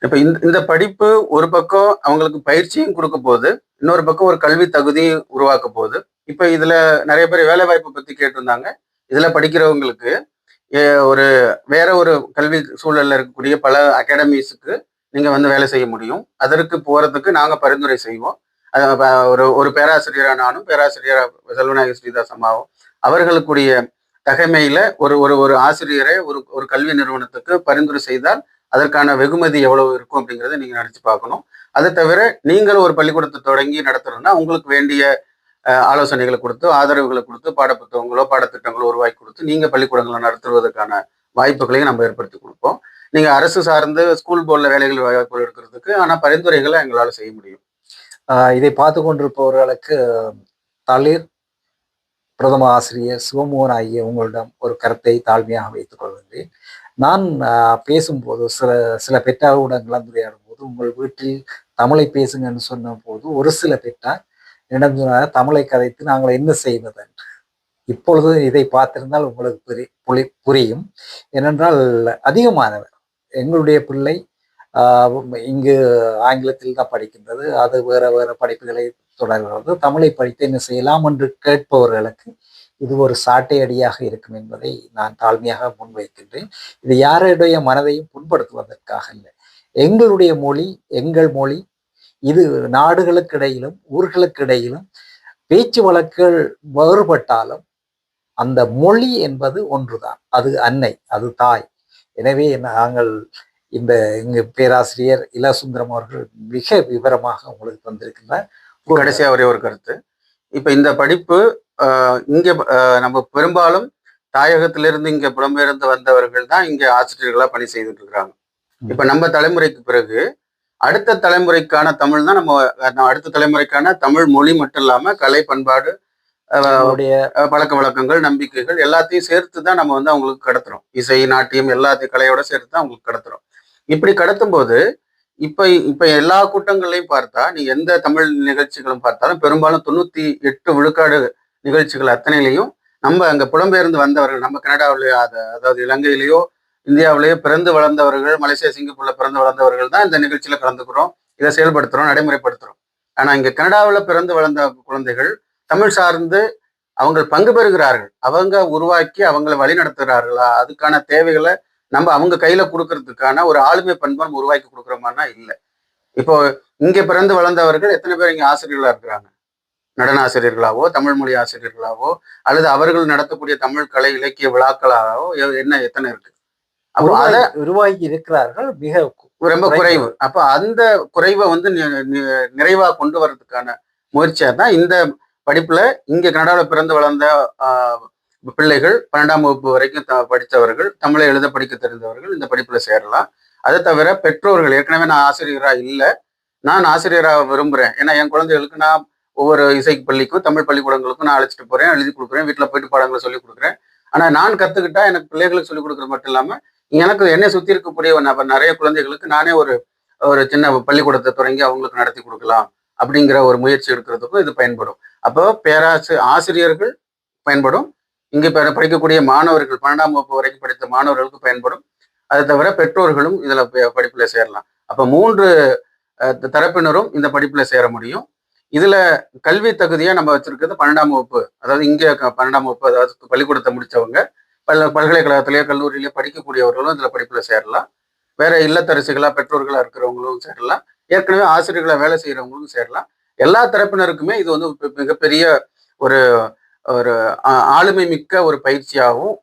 C: இப்ப இந்த படிப்பு ஒரு பக்கம் அவங்களுக்கு பயிற்சியும் கொடுக்க போகுது, இன்னொரு பக்கம் ஒரு கல்வி தகுதி உருவாக்க போகுது. இப்ப இதுல நிறைய பேர் வேலை வாய்ப்பு பத்தி கேட்டிருந்தாங்க. இதுல படிக்கிறவங்களுக்கு ஒரு வேற ஒரு கல்வி சூழல்ல இருக்கக்கூடிய பல அகாடமிஸுக்கு நீங்க வந்து வேலை செய்ய முடியும். அதற்கு போறதுக்கு நாங்க பரிந்துரை செய்வோம். ஒரு பேராசிரியரா நானும், பேராசிரியர் செல்வநாயகி ஸ்ரீதாஸ் அம்மாவும் அவர்களுக்குடைய தகைமையில ஒரு ஒரு ஆசிரியரை ஒரு கல்வி நிறுவனத்துக்கு பரிந்துரை செய்தால் அதற்கான வெகுமதி எவ்வளவு இருக்கும் அப்படிங்கிறத நீங்க நினைச்சு பார்க்கணும். அதை தவிர நீங்கள் ஒரு பள்ளிக்கூடத்தை தொடங்கி நடத்துறதுன்னா உங்களுக்கு வேண்டிய ஆலோசனைகளை கொடுத்து, ஆதரவுகளை கொடுத்து, பாடப்புத்தகங்களோ பாடத்திட்டங்களோ உருவாக்கி கொடுத்து நீங்க பள்ளிக்கூடங்களை நடத்துவதற்கான வாய்ப்புகளையும் நம்ம ஏற்படுத்தி கொடுப்போம். நீங்க அரசு சார்ந்து ஸ்கூல் போர்டில் வேலைகள் வாய்ப்புகள் இருக்கிறதுக்கு ஆனா பரிந்துரைகளை எங்களால் செய்ய முடியும்.
B: இதை பார்த்து கொண்டிருப்பவர்களுக்கு தளிர் பிரதம ஆசிரியர் சிவமோகன் ஆகிய உங்களிடம் ஒரு கருத்தை தாழ்மையாக வைத்துக் கொள்கின்றேன். நான் பேசும்போது சில பெற்றோருடன் கலந்துரையாடும் போது போது, உங்கள் வீட்டில் தமிழை பேசுங்கன்னு சொன்ன போது ஒரு சில பெற்றார் இடம் சொன்னார், தமிழை கதைத்து நாங்கள் என்ன செய்வது என்று. இப்பொழுது இதை பார்த்திருந்தால் உங்களுக்கு புரியும். ஏனென்றால் அதிகமானவர் எங்களுடைய பிள்ளை இங்கு ஆங்கிலத்தில் தான் படிக்கின்றது, அது வேற வேற படிப்புகளை தொடர்கிறது, தமிழை படித்து என்ன செய்யலாம் என்று கேட்பவர்களுக்கு இது ஒரு சாட்டை அடியாக இருக்கும் என்பதை நான் தாழ்மையாக முன்வைக்கின்றேன். இது யாருடைய மனதையும் புண்படுத்துவதற்காக இல்லை. எங்களுடைய மொழி எங்கள் மொழி. இது நாடுகளுக்கு இடையிலும் ஊர்களுக்கு இடையிலும் பேச்சு வழக்குகள் வேறுபட்டாலும் அந்த மொழி என்பது ஒன்றுதான். அது அன்னை, அது தாய். எனவே நாங்கள் இந்த இங்கு பேராசிரியர் இலசுந்தரம் அவர்கள் மிக விவரமாக உங்களுக்கு வந்திருக்கின்றார்.
C: கடைசியா ஒரே ஒரு கருத்து. இப்ப இந்த படிப்பு இங்க நம்ம பெரும்பாலும் தாயகத்திலிருந்து இங்க புலம்பெயர்ந்து வந்தவர்கள் தான் இங்க ஆசிரியர்களா பணி செய்துட்டு இருக்கிறாங்க. இப்ப நம்ம தலைமுறைக்கு பிறகு அடுத்த தலைமுறைக்கான தமிழ் தான் நம்ம அடுத்த தலைமுறைக்கான தமிழ் மொழி மட்டும் இல்லாம கலை, பண்பாடு, பழக்க வழக்கங்கள், நம்பிக்கைகள் எல்லாத்தையும் சேர்த்து தான் நம்ம வந்து அவங்களுக்கு கடத்துறோம். இசை, நாட்டியம் எல்லாத்தையும் கலையோட சேர்த்து தான் அவங்களுக்கு கடத்துறோம். இப்படி கடத்தும் போது இப்ப எல்லா கூட்டங்களையும் பார்த்தா, நீ எந்த தமிழ் நிகழ்ச்சிகளும் பார்த்தாலும் பெரும்பாலும் 98 விழுக்காடு நிகழ்ச்சிகள் அத்தனையிலையும் நம்ம அங்க புலம்பெயர்ந்து வந்தவர்கள், நம்ம கனடாவிலேயோ அதாவது இலங்கையிலேயோ இந்தியாவிலேயோ பிறந்து வளர்ந்தவர்கள், மலேசியா, சிங்கப்பூர்ல பிறந்து வளர்ந்தவர்கள் தான் இந்த நிகழ்ச்சியில கலந்துக்கிறோம், இதை செயல்படுத்துறோம், நடைமுறைப்படுத்துறோம். ஆனா இங்க கனடாவில் பிறந்து வளர்ந்த குழந்தைகள் தமிழ் சார்ந்து அவங்க பங்கு பெறுகிறார்கள், அவங்க உருவாக்கி அவங்களை வழி நடத்துகிறார்களா, அதுக்கான தேவைகளை நம்ம அவங்க கையில கொடுக்கறதுக்கான ஒரு ஆளுமை பண்பை நம்ம உருவாக்கி கொடுக்குறோமானா இல்லை. இப்போ இங்க பிறந்து வளர்ந்தவர்கள் எத்தனை பேர் இங்க ஆசிரியர்களா இருக்கிறாங்க? நடன ஆசிரியர்களாவோ, தமிழ் மொழி ஆசிரியர்களாவோ, அல்லது அவர்கள் நடத்தக்கூடிய தமிழ் கலை இலக்கிய விழாக்களாவோ என்ன எத்தனை இருக்கு? அப்போ அதை
B: உருவாக்கி இருக்கிறார்கள், மிக
C: ரொம்ப குறைவு. அப்ப அந்த குறைவை வந்து நிறைவா கொண்டு வர்றதுக்கான முயற்சியா தான் இந்த படிப்புல இங்க கனடாவில் பிறந்து வளர்ந்த பிள்ளைகள் 12ஆம் வகுப்பு வரைக்கும் படித்தவர்கள், தமிழை எழுத படிக்க தெரிந்தவர்கள் இந்த படிப்புல சேரலாம். அதை தவிர பெற்றோர்கள், ஏற்கனவே நான் ஆசிரியரா இல்லை, நான் ஆசிரியராக விரும்புறேன், ஏன்னா என் குழந்தைகளுக்கு நான் ஒவ்வொரு இசை பள்ளிக்கும் தமிழ் பள்ளிக்கூடங்களுக்கும் நான் அழைச்சிட்டு போறேன், எழுதி கொடுக்குறேன், வீட்டில் போயிட்டு பாடங்களை சொல்லிக் கொடுக்குறேன். ஆனா நான் கத்துக்கிட்டா எனக்கு பிள்ளைகளுக்கு சொல்லிக் கொடுக்குறது மட்டும் இல்லாம எனக்கு என்னை சுத்தி இருக்கக்கூடிய நிறைய குழந்தைகளுக்கு நானே ஒரு சின்ன பள்ளிக்கூடத்தை தொடங்கி அவங்களுக்கு நடத்தி கொடுக்கலாம் அப்படிங்கிற ஒரு முயற்சி எடுக்கிறதுக்கும் இது பயன்படும். அப்போ ஆசிரியர்கள் பயன்படும், இங்க படிக்கக்கூடிய மாணவர்கள், 12ஆம் வகுப்பு வரைக்கும் படித்த மாணவர்களுக்கு பயன்படும். அதை தவிர பெற்றோர்களும் இதுல படிப்புல சேரலாம். அப்ப 3 தரப்பினரும் இந்த படிப்புல சேர முடியும். இதுல கல்வி தகுதியா நம்ம வச்சிருக்கிறது 12ஆம் வகுப்பு, அதாவது இங்க 12ஆம் வகுப்பு, அதாவது பள்ளிக்கூடத்தை முடிச்சவங்க பல்கலைக்கழகத்திலேயோ கல்லூரியிலேயோ படிக்கக்கூடியவர்களும் இதுல படிப்புல சேரலாம். வேற இல்லத்தரசிகளா பெற்றோர்களா இருக்கிறவங்களும் சேரலாம், ஏற்கனவே ஆசிரியர்களா வேலை செய்யறவங்களும் சேரலாம். எல்லா தரப்பினருக்குமே இது வந்து மிகப்பெரிய ஒரு ஒரு ஆளுமை மிக்க ஒரு பயிற்சியாகவும்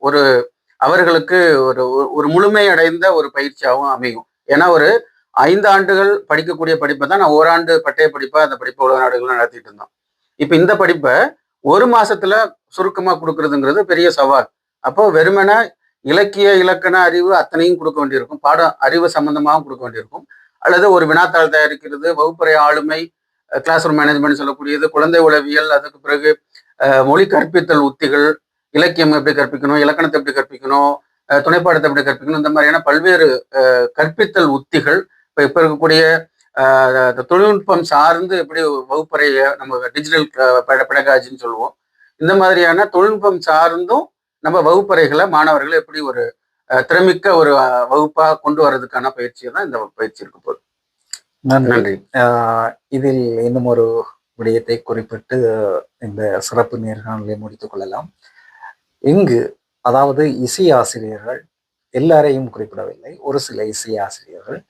C: அவர்களுக்கு ஒரு முழுமையடைந்த ஒரு பயிற்சியாகவும் அமையும். ஏன்னா ஒரு 5 ஆண்டுகள் படிக்கக்கூடிய படிப்பை தான் நான் ஓராண்டு பட்டய படிப்பா அந்த படிப்பை உலக நாடுகள் நடத்திட்டு இருந்தோம். இப்ப இந்த படிப்பை 1 மாசத்துல சுருக்கமா கொடுக்கறதுங்கிறது பெரிய சவால். அப்போ வெறுமன இலக்கிய இலக்கண அறிவு அத்தனையும் கொடுக்க வேண்டியிருக்கும், அறிவு சம்பந்தமாகவும் கொடுக்க வேண்டியிருக்கும், அல்லது ஒரு வினாத்தாள் தயாரிக்கிறது, வகுப்பறை ஆளுமை, கிளாஸ் ரூம் மேனேஜ்மெண்ட் சொல்லக்கூடியது, குழந்தை உளவியல், அதுக்கு பிறகு மொழி கற்பித்தல் உத்திகள், இலக்கியம் எப்படி கற்பிக்கணும், இலக்கணத்தை எப்படி கற்பிக்கணும், துணைப்பாடத்தை எப்படி கற்பிக்கணும், இந்த மாதிரியான பல்வேறு கற்பித்தல் உத்திகள், இப்ப இருக்கக்கூடிய தொழில்நுட்பம் சார்ந்து எப்படி வகுப்பறையை நம்ம டிஜிட்டல் பெடகாஜின்னு சொல்லுவோம், இந்த மாதிரியான தொழில்நுட்பம் சார்ந்தும் நம்ம வகுப்பறைகளை மாணவர்களை எப்படி ஒரு திறமிக்க ஒரு வகுப்பா கொண்டு வர்றதுக்கான பயிற்சியை தான் இந்த பயிற்சி இருக்க போகுது.
B: நன்றி. இதில் இன்னும் ஒரு விடயத்தை குறிப்பிட்டு இந்த சிறப்பு நேர்காணலை முடித்துக் கொள்ளலாம். இங்கு அதாவது இசை ஆசிரியர்கள் எல்லாரையும் குறிப்பிடவில்லை, ஒரு சில இசை ஆசிரியர்கள்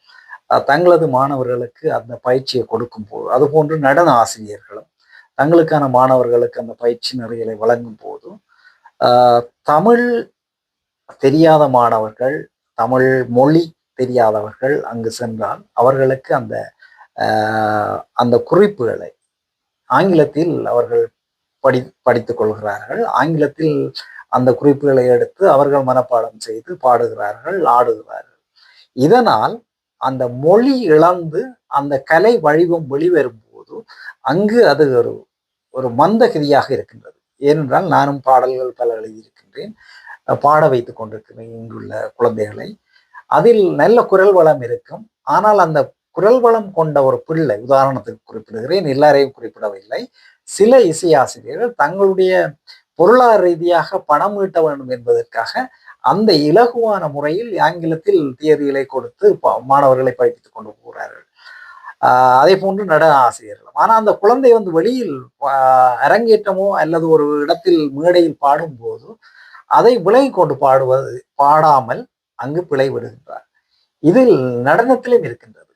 B: தங்களது மாணவர்களுக்கு அந்த பயிற்சியை கொடுக்கும் போது, அதுபோன்று நடன ஆசிரியர்களும் தங்களுக்கான மாணவர்களுக்கு அந்த பயிற்சி நிறைகளை வழங்கும் போது தமிழ் தெரியாத மாணவர்கள், தமிழ் மொழி தெரியாதவர்கள் அங்கு சென்றால் அவர்களுக்கு அந்த குறிப்புகளை ஆங்கிலத்தில் அவர்கள் படித்துக் கொள்கிறார்கள். ஆங்கிலத்தில் அந்த குறிப்புகளை எடுத்து அவர்கள் மனப்பாடம் செய்து பாடுகிறார்கள், ஆடுகிறார்கள். இதனால் அந்த மொழி இழந்து அந்த கலை வடிவம் வெளிவரும் போது அங்கு அது ஒரு மந்தகதியாக இருக்கின்றது. ஏனென்றால் நானும் பாடல்கள் பல எழுதியிருக்கின்றேன், பாட வைத்துக் கொண்டிருக்கிறேன் இங்குள்ள குழந்தைகளை. அதில் நல்ல குரல் வளம் இருக்கும், ஆனால் அந்த குரல் வளம் கொண்ட ஒரு பிள்ளை, உதாரணத்துக்கு குறிப்பிடுகிறேன், எல்லாரையும் குறிப்பிடவில்லை, சில இசை ஆசிரியர்கள் தங்களுடைய பொருளாதார ரீதியாக பணம் ஈட்ட வேண்டும் என்பதற்காக அந்த இலகுவான முறையில் ஆங்கிலத்தில் தியரிகளை கொடுத்து மாணவர்களை படிப்பித்துக் கொண்டு போகிறார்கள். அதே போன்று நடன ஆசிரியர்களும். ஆனால் அந்த குழந்தை வந்து வெளியில் அரங்கேற்றமோ அல்லது ஒரு இடத்தில் மேடையில் பாடும்போது அதை விலகி கொண்டு பாடாமல் அங்கு பிழை விடுகின்றார். இதில் நடனத்திலும் இருக்கின்றது.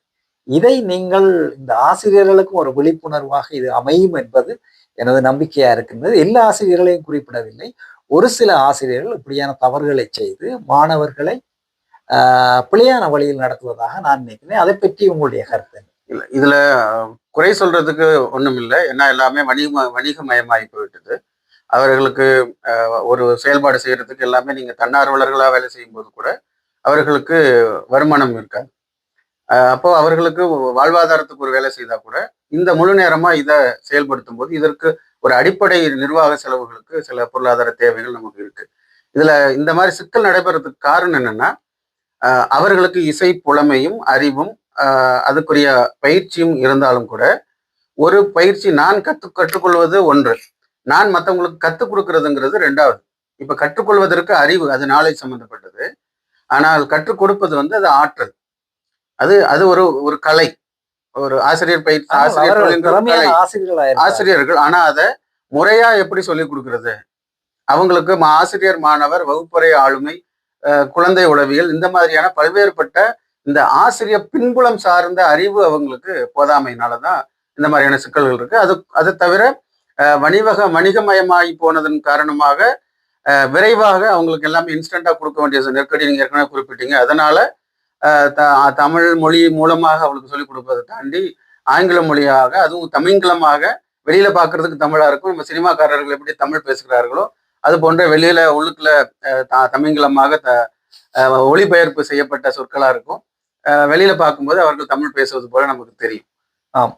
B: இதை நீங்கள் இந்த ஆசிரியர்களுக்கும் ஒரு விழிப்புணர்வாக இது அமையும் என்பது எனது நம்பிக்கையா இருக்கின்றது. எல்லா ஆசிரியர்களையும் குறிப்பிடவில்லை, ஒரு சில ஆசிரியர்கள் இப்படியான தவறுகளை செய்து மாணவர்களை பிழையான வழியில் நடத்துவதாக நான் நினைக்கிறேன். அதை பற்றி உங்களுடைய கருத்து?
C: இல்லை, இதுல குறை சொல்றதுக்கு ஒண்ணும் இல்லை. ஏன்னா எல்லாமே வணிகமயமாகி போயிட்டது. அவர்களுக்கு ஒரு செயல்பாடு செய்யறதுக்கு எல்லாமே நீங்க தன்னார்வலர்களா வேலை செய்யும் போது கூட அவர்களுக்கு வருமானம் இருக்காது. அப்போ அவர்களுக்கு வாழ்வாதாரத்துக்கு ஒரு வேலை செய்தா கூட இந்த முழு நேரமா இதை செயல்படுத்தும் போது இதற்கு ஒரு அடிப்படை நிர்வாக செலவுகளுக்கு சில பொருளாதார தேவைகள் நமக்கு இருக்கு. இதுல இந்த மாதிரி சிக்கல் நடைபெறதுக்கு காரணம் என்னன்னா, அவர்களுக்கு இசை புலமையும் அறிவும் அதுக்குரிய பயிற்சியும் இருந்தாலும் கூட, ஒரு பயிற்சி நான் கற்றுக்கொள்வது ஒன்று, நான் மற்றவங்களுக்கு கற்றுக் கொடுக்கறதுங்கிறது ரெண்டாவது. இப்ப கற்றுக்கொள்வதற்கு அறிவு, அது நாலேஜ் சம்பந்தப்பட்டது. ஆனால் கற்றுக் கொடுப்பது வந்து அது ஆற்றல். அது அது ஒரு ஒரு கலை. ஒரு ஆசிரியர் பயிற்சி ஆசிரியர்கள். ஆனா அதை முறையா எப்படி சொல்லிக் கொடுக்கறது? அவங்களுக்கு ஆசிரியர் மாணவர் வகுப்பறை ஆளுமை, குழந்தை உளவியல், இந்த மாதிரியான பல்வேறுபட்ட இந்த ஆசிரியர் பின்புலம் சார்ந்த அறிவு அவங்களுக்கு போதாமையினாலதான் இந்த மாதிரியான சிக்கல்கள் இருக்கு. அதை தவிர வணிகமயமாகி போனதன் காரணமாக விரைவாக அவங்களுக்கு எல்லாமே இன்ஸ்டண்டா கொடுக்க வேண்டிய நெருக்கடி நீங்க ஏற்கனவே குறிப்பிட்டீங்க. அதனால தமிழ் மொழி மூலமாக அவளுக்கு சொல்லிக் கொடுப்பதை தாண்டி ஆங்கில மொழியாக, அதுவும் தமிழ்களமாக வெளியில பார்க்கறதுக்கு தமிழா இருக்கும். நம்ம சினிமாக்காரர்கள் எப்படி தமிழ் பேசுகிறார்களோ அது போன்ற வெளியில உள்ளுக்குள்ள தமிழ்களமாக ஒளிபெயர்ப்பு செய்யப்பட்ட சொற்களா இருக்கும். வெளியில பார்க்கும்போது அவர்கள் தமிழ் பேசுவது போல நமக்கு தெரியும்.
B: ஆம்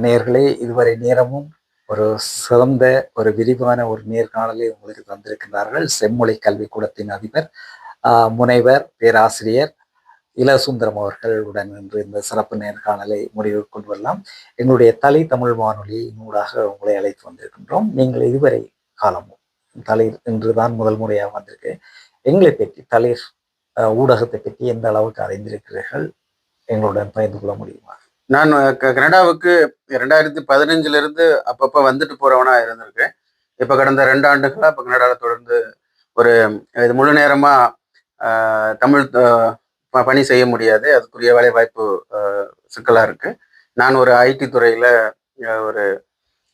B: நேயர்களே, இதுவரை நேரமும் ஒரு சிறந்த ஒரு விரிவான ஒரு நேர்காணலை உங்களுக்கு தந்திருக்கிறார்கள் செம்மொழி கல்விக்கூடத்தின் அதிபர் முனைவர் பேராசிரியர் இளசுந்தரம் அவர்களுடன் இன்று இந்த சிறப்பு நேர்காணலை முடிவு கொண்டு வரலாம். எங்களுடைய தமிழ் வானொலி நூடாக உங்களை அழைத்து வந்திருக்கின்றோம். நீங்கள் இதுவரை காலமும் தளிர் இன்றுதான் முதல் முறையாக வந்திருக்கு. எங்களை பற்றி தளிர் ஊடகத்தை பற்றி எந்த அளவுக்கு அறிந்திருக்கிறீர்கள், எங்களுடன் பகிர்ந்து கொள்ள முடியுமா?
C: நான் கனடாவுக்கு 2015 அப்பப்போ வந்துட்டு போறவனா இருந்திருக்கேன். இப்ப கடந்த 2 ஆண்டுகளா இப்ப கனடாவில் தொடர்ந்து ஒரு இது முழு நேரமா தமிழ் பணி செய்ய முடியாது. அதுக்குரிய வேலை வாய்ப்பு சிக்கலா இருக்கு. நான் ஒரு ஐடி துறையில ஒரு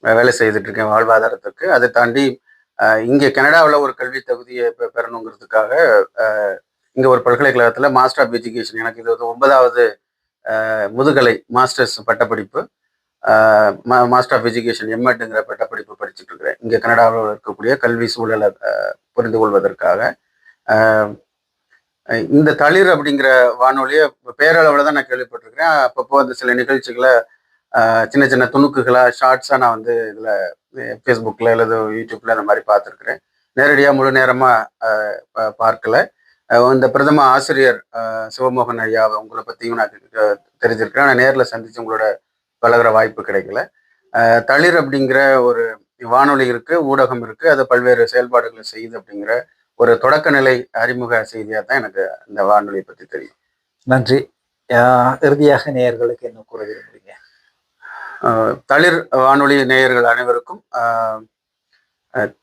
C: வேலை செய்துட்டு இருக்கேன் வாழ்வாதாரத்துக்கு. அதை தாண்டி இங்கே கனடாவில் ஒரு கல்வி தகுதியை பெறணுங்கிறதுக்காக இங்க ஒரு பல்கலைக்கழகத்துல மாஸ்டர் ஆஃப் எஜுகேஷன், எனக்கு இது 9வது முதுகலை மாஸ்டர்ஸ் பட்டப்படிப்பு, மாஸ்டர் ஆஃப் எஜுகேஷன் எம்எட்ங்கிற பட்டப்படிப்பு படிச்சுட்டு இருக்கிறேன். இங்கே கனடாவில் இருக்கக்கூடிய கல்வி சூழலை புரிந்து கொள்வதற்காக. இந்த தளிர் அப்படிங்கிற வானொலியை பேரளவில் தான் நான் கேள்விப்பட்டிருக்கிறேன். அப்பப்போ அந்த சில நிகழ்ச்சிகளை சின்ன சின்ன துணுக்குகளா ஷார்ட்ஸாக நான் வந்து இதில் ஃபேஸ்புக்கில் அல்லது யூடியூப்ல அந்த மாதிரி பார்த்துருக்குறேன். நேரடியாக முழு நேரமாக பார்க்கல. இந்த பிரதம ஆசிரியர் சிவமோகன் ஐயா உங்களை பற்றியும் நான் தெரிஞ்சிருக்கிறேன். நான் நேரில் சந்தித்து உங்களோட பழகிற வாய்ப்பு கிடைக்கல. தளிர் அப்படிங்கிற ஒரு வானொலி இருக்கு, ஊடகம் இருக்கு, அது பல்வேறு செயல்பாடுகளை செய்யுது அப்படிங்கிற ஒரு தொடக்க நிலை அறிமுக செய்தியாக தான் எனக்கு இந்த வானொலியை பற்றி தெரியும்.
B: நன்றி. இறுதியாக நேயர்களுக்கு என்ன கூற விரும்புறீங்க?
C: தளிர் வானொலி நேயர்கள் அனைவருக்கும்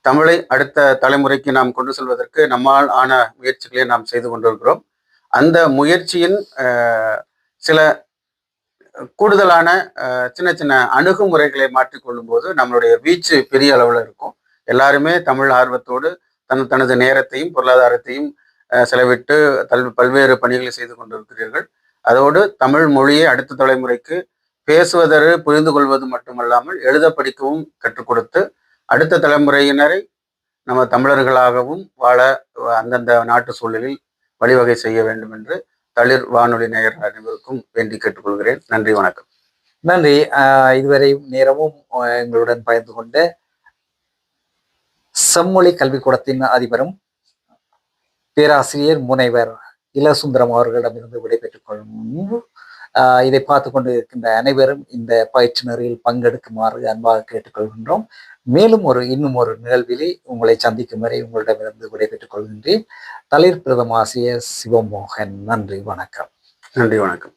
C: தமிழை அடுத்த தலைமுறைக்கு நாம் கொண்டு செல்வதற்கு நம்மால் ஆன முயற்சிகளை நாம் செய்து கொண்டிருக்கிறோம். அந்த முயற்சியின் சில கூடுதலான சின்ன சின்ன அணுகுமுறைகளை மாற்றிக்கொள்ளும் போது நம்மளுடைய வீச்சு பெரிய அளவில் இருக்கும். எல்லாருமே தமிழ் ஆர்வத்தோடு தனது நேரத்தையும் பொருளாதாரத்தையும் செலவிட்டு பல்வேறு பணிகளை செய்து கொண்டிருக்கிறீர்கள். அதோடு தமிழ் மொழியை அடுத்த தலைமுறைக்கு பேசுவதற்கு புரிந்து கொள்வது மட்டுமல்லாமல் எழுத படிக்கவும் கற்றுக் கொடுத்து அடுத்த தலைமுறையினரை நம்ம தமிழர்களாகவும் வாழ அந்தந்த நாட்டு சூழலில் வழிவகை செய்ய வேண்டும் என்று தளிர் வானொலி நேயர் அனைவருக்கும் வேண்டி கேட்டுக்கொள்கிறேன். நன்றி, வணக்கம்.
B: நன்றி. இதுவரை நேரமும் எங்களுடன் பகிர்ந்து கொண்ட செம்மொழி கல்விக்கூடத்தின் அதிபரும் பேராசிரியர் முனைவர் இளசுந்தரம் அவர்களிடமிருந்து விடைபெற்றுக் கொள்ளும் முன்பு இதை பார்த்து கொண்டு இருக்கின்ற அனைவரும் இந்த பயிற்சி நெறியில் பங்கெடுக்குமாறு அன்பாக கேட்டுக்கொள்கின்றோம். மேலும் இன்னும் ஒரு நிகழ்விலே உங்களை சந்திக்கும் வரை உங்களிடமிருந்து விடைபெற்றுக் கொள்கின்றேன். தளிர் பிரதம ஆசிரியர் சிவமோகன். நன்றி, வணக்கம்.
C: நன்றி, வணக்கம்.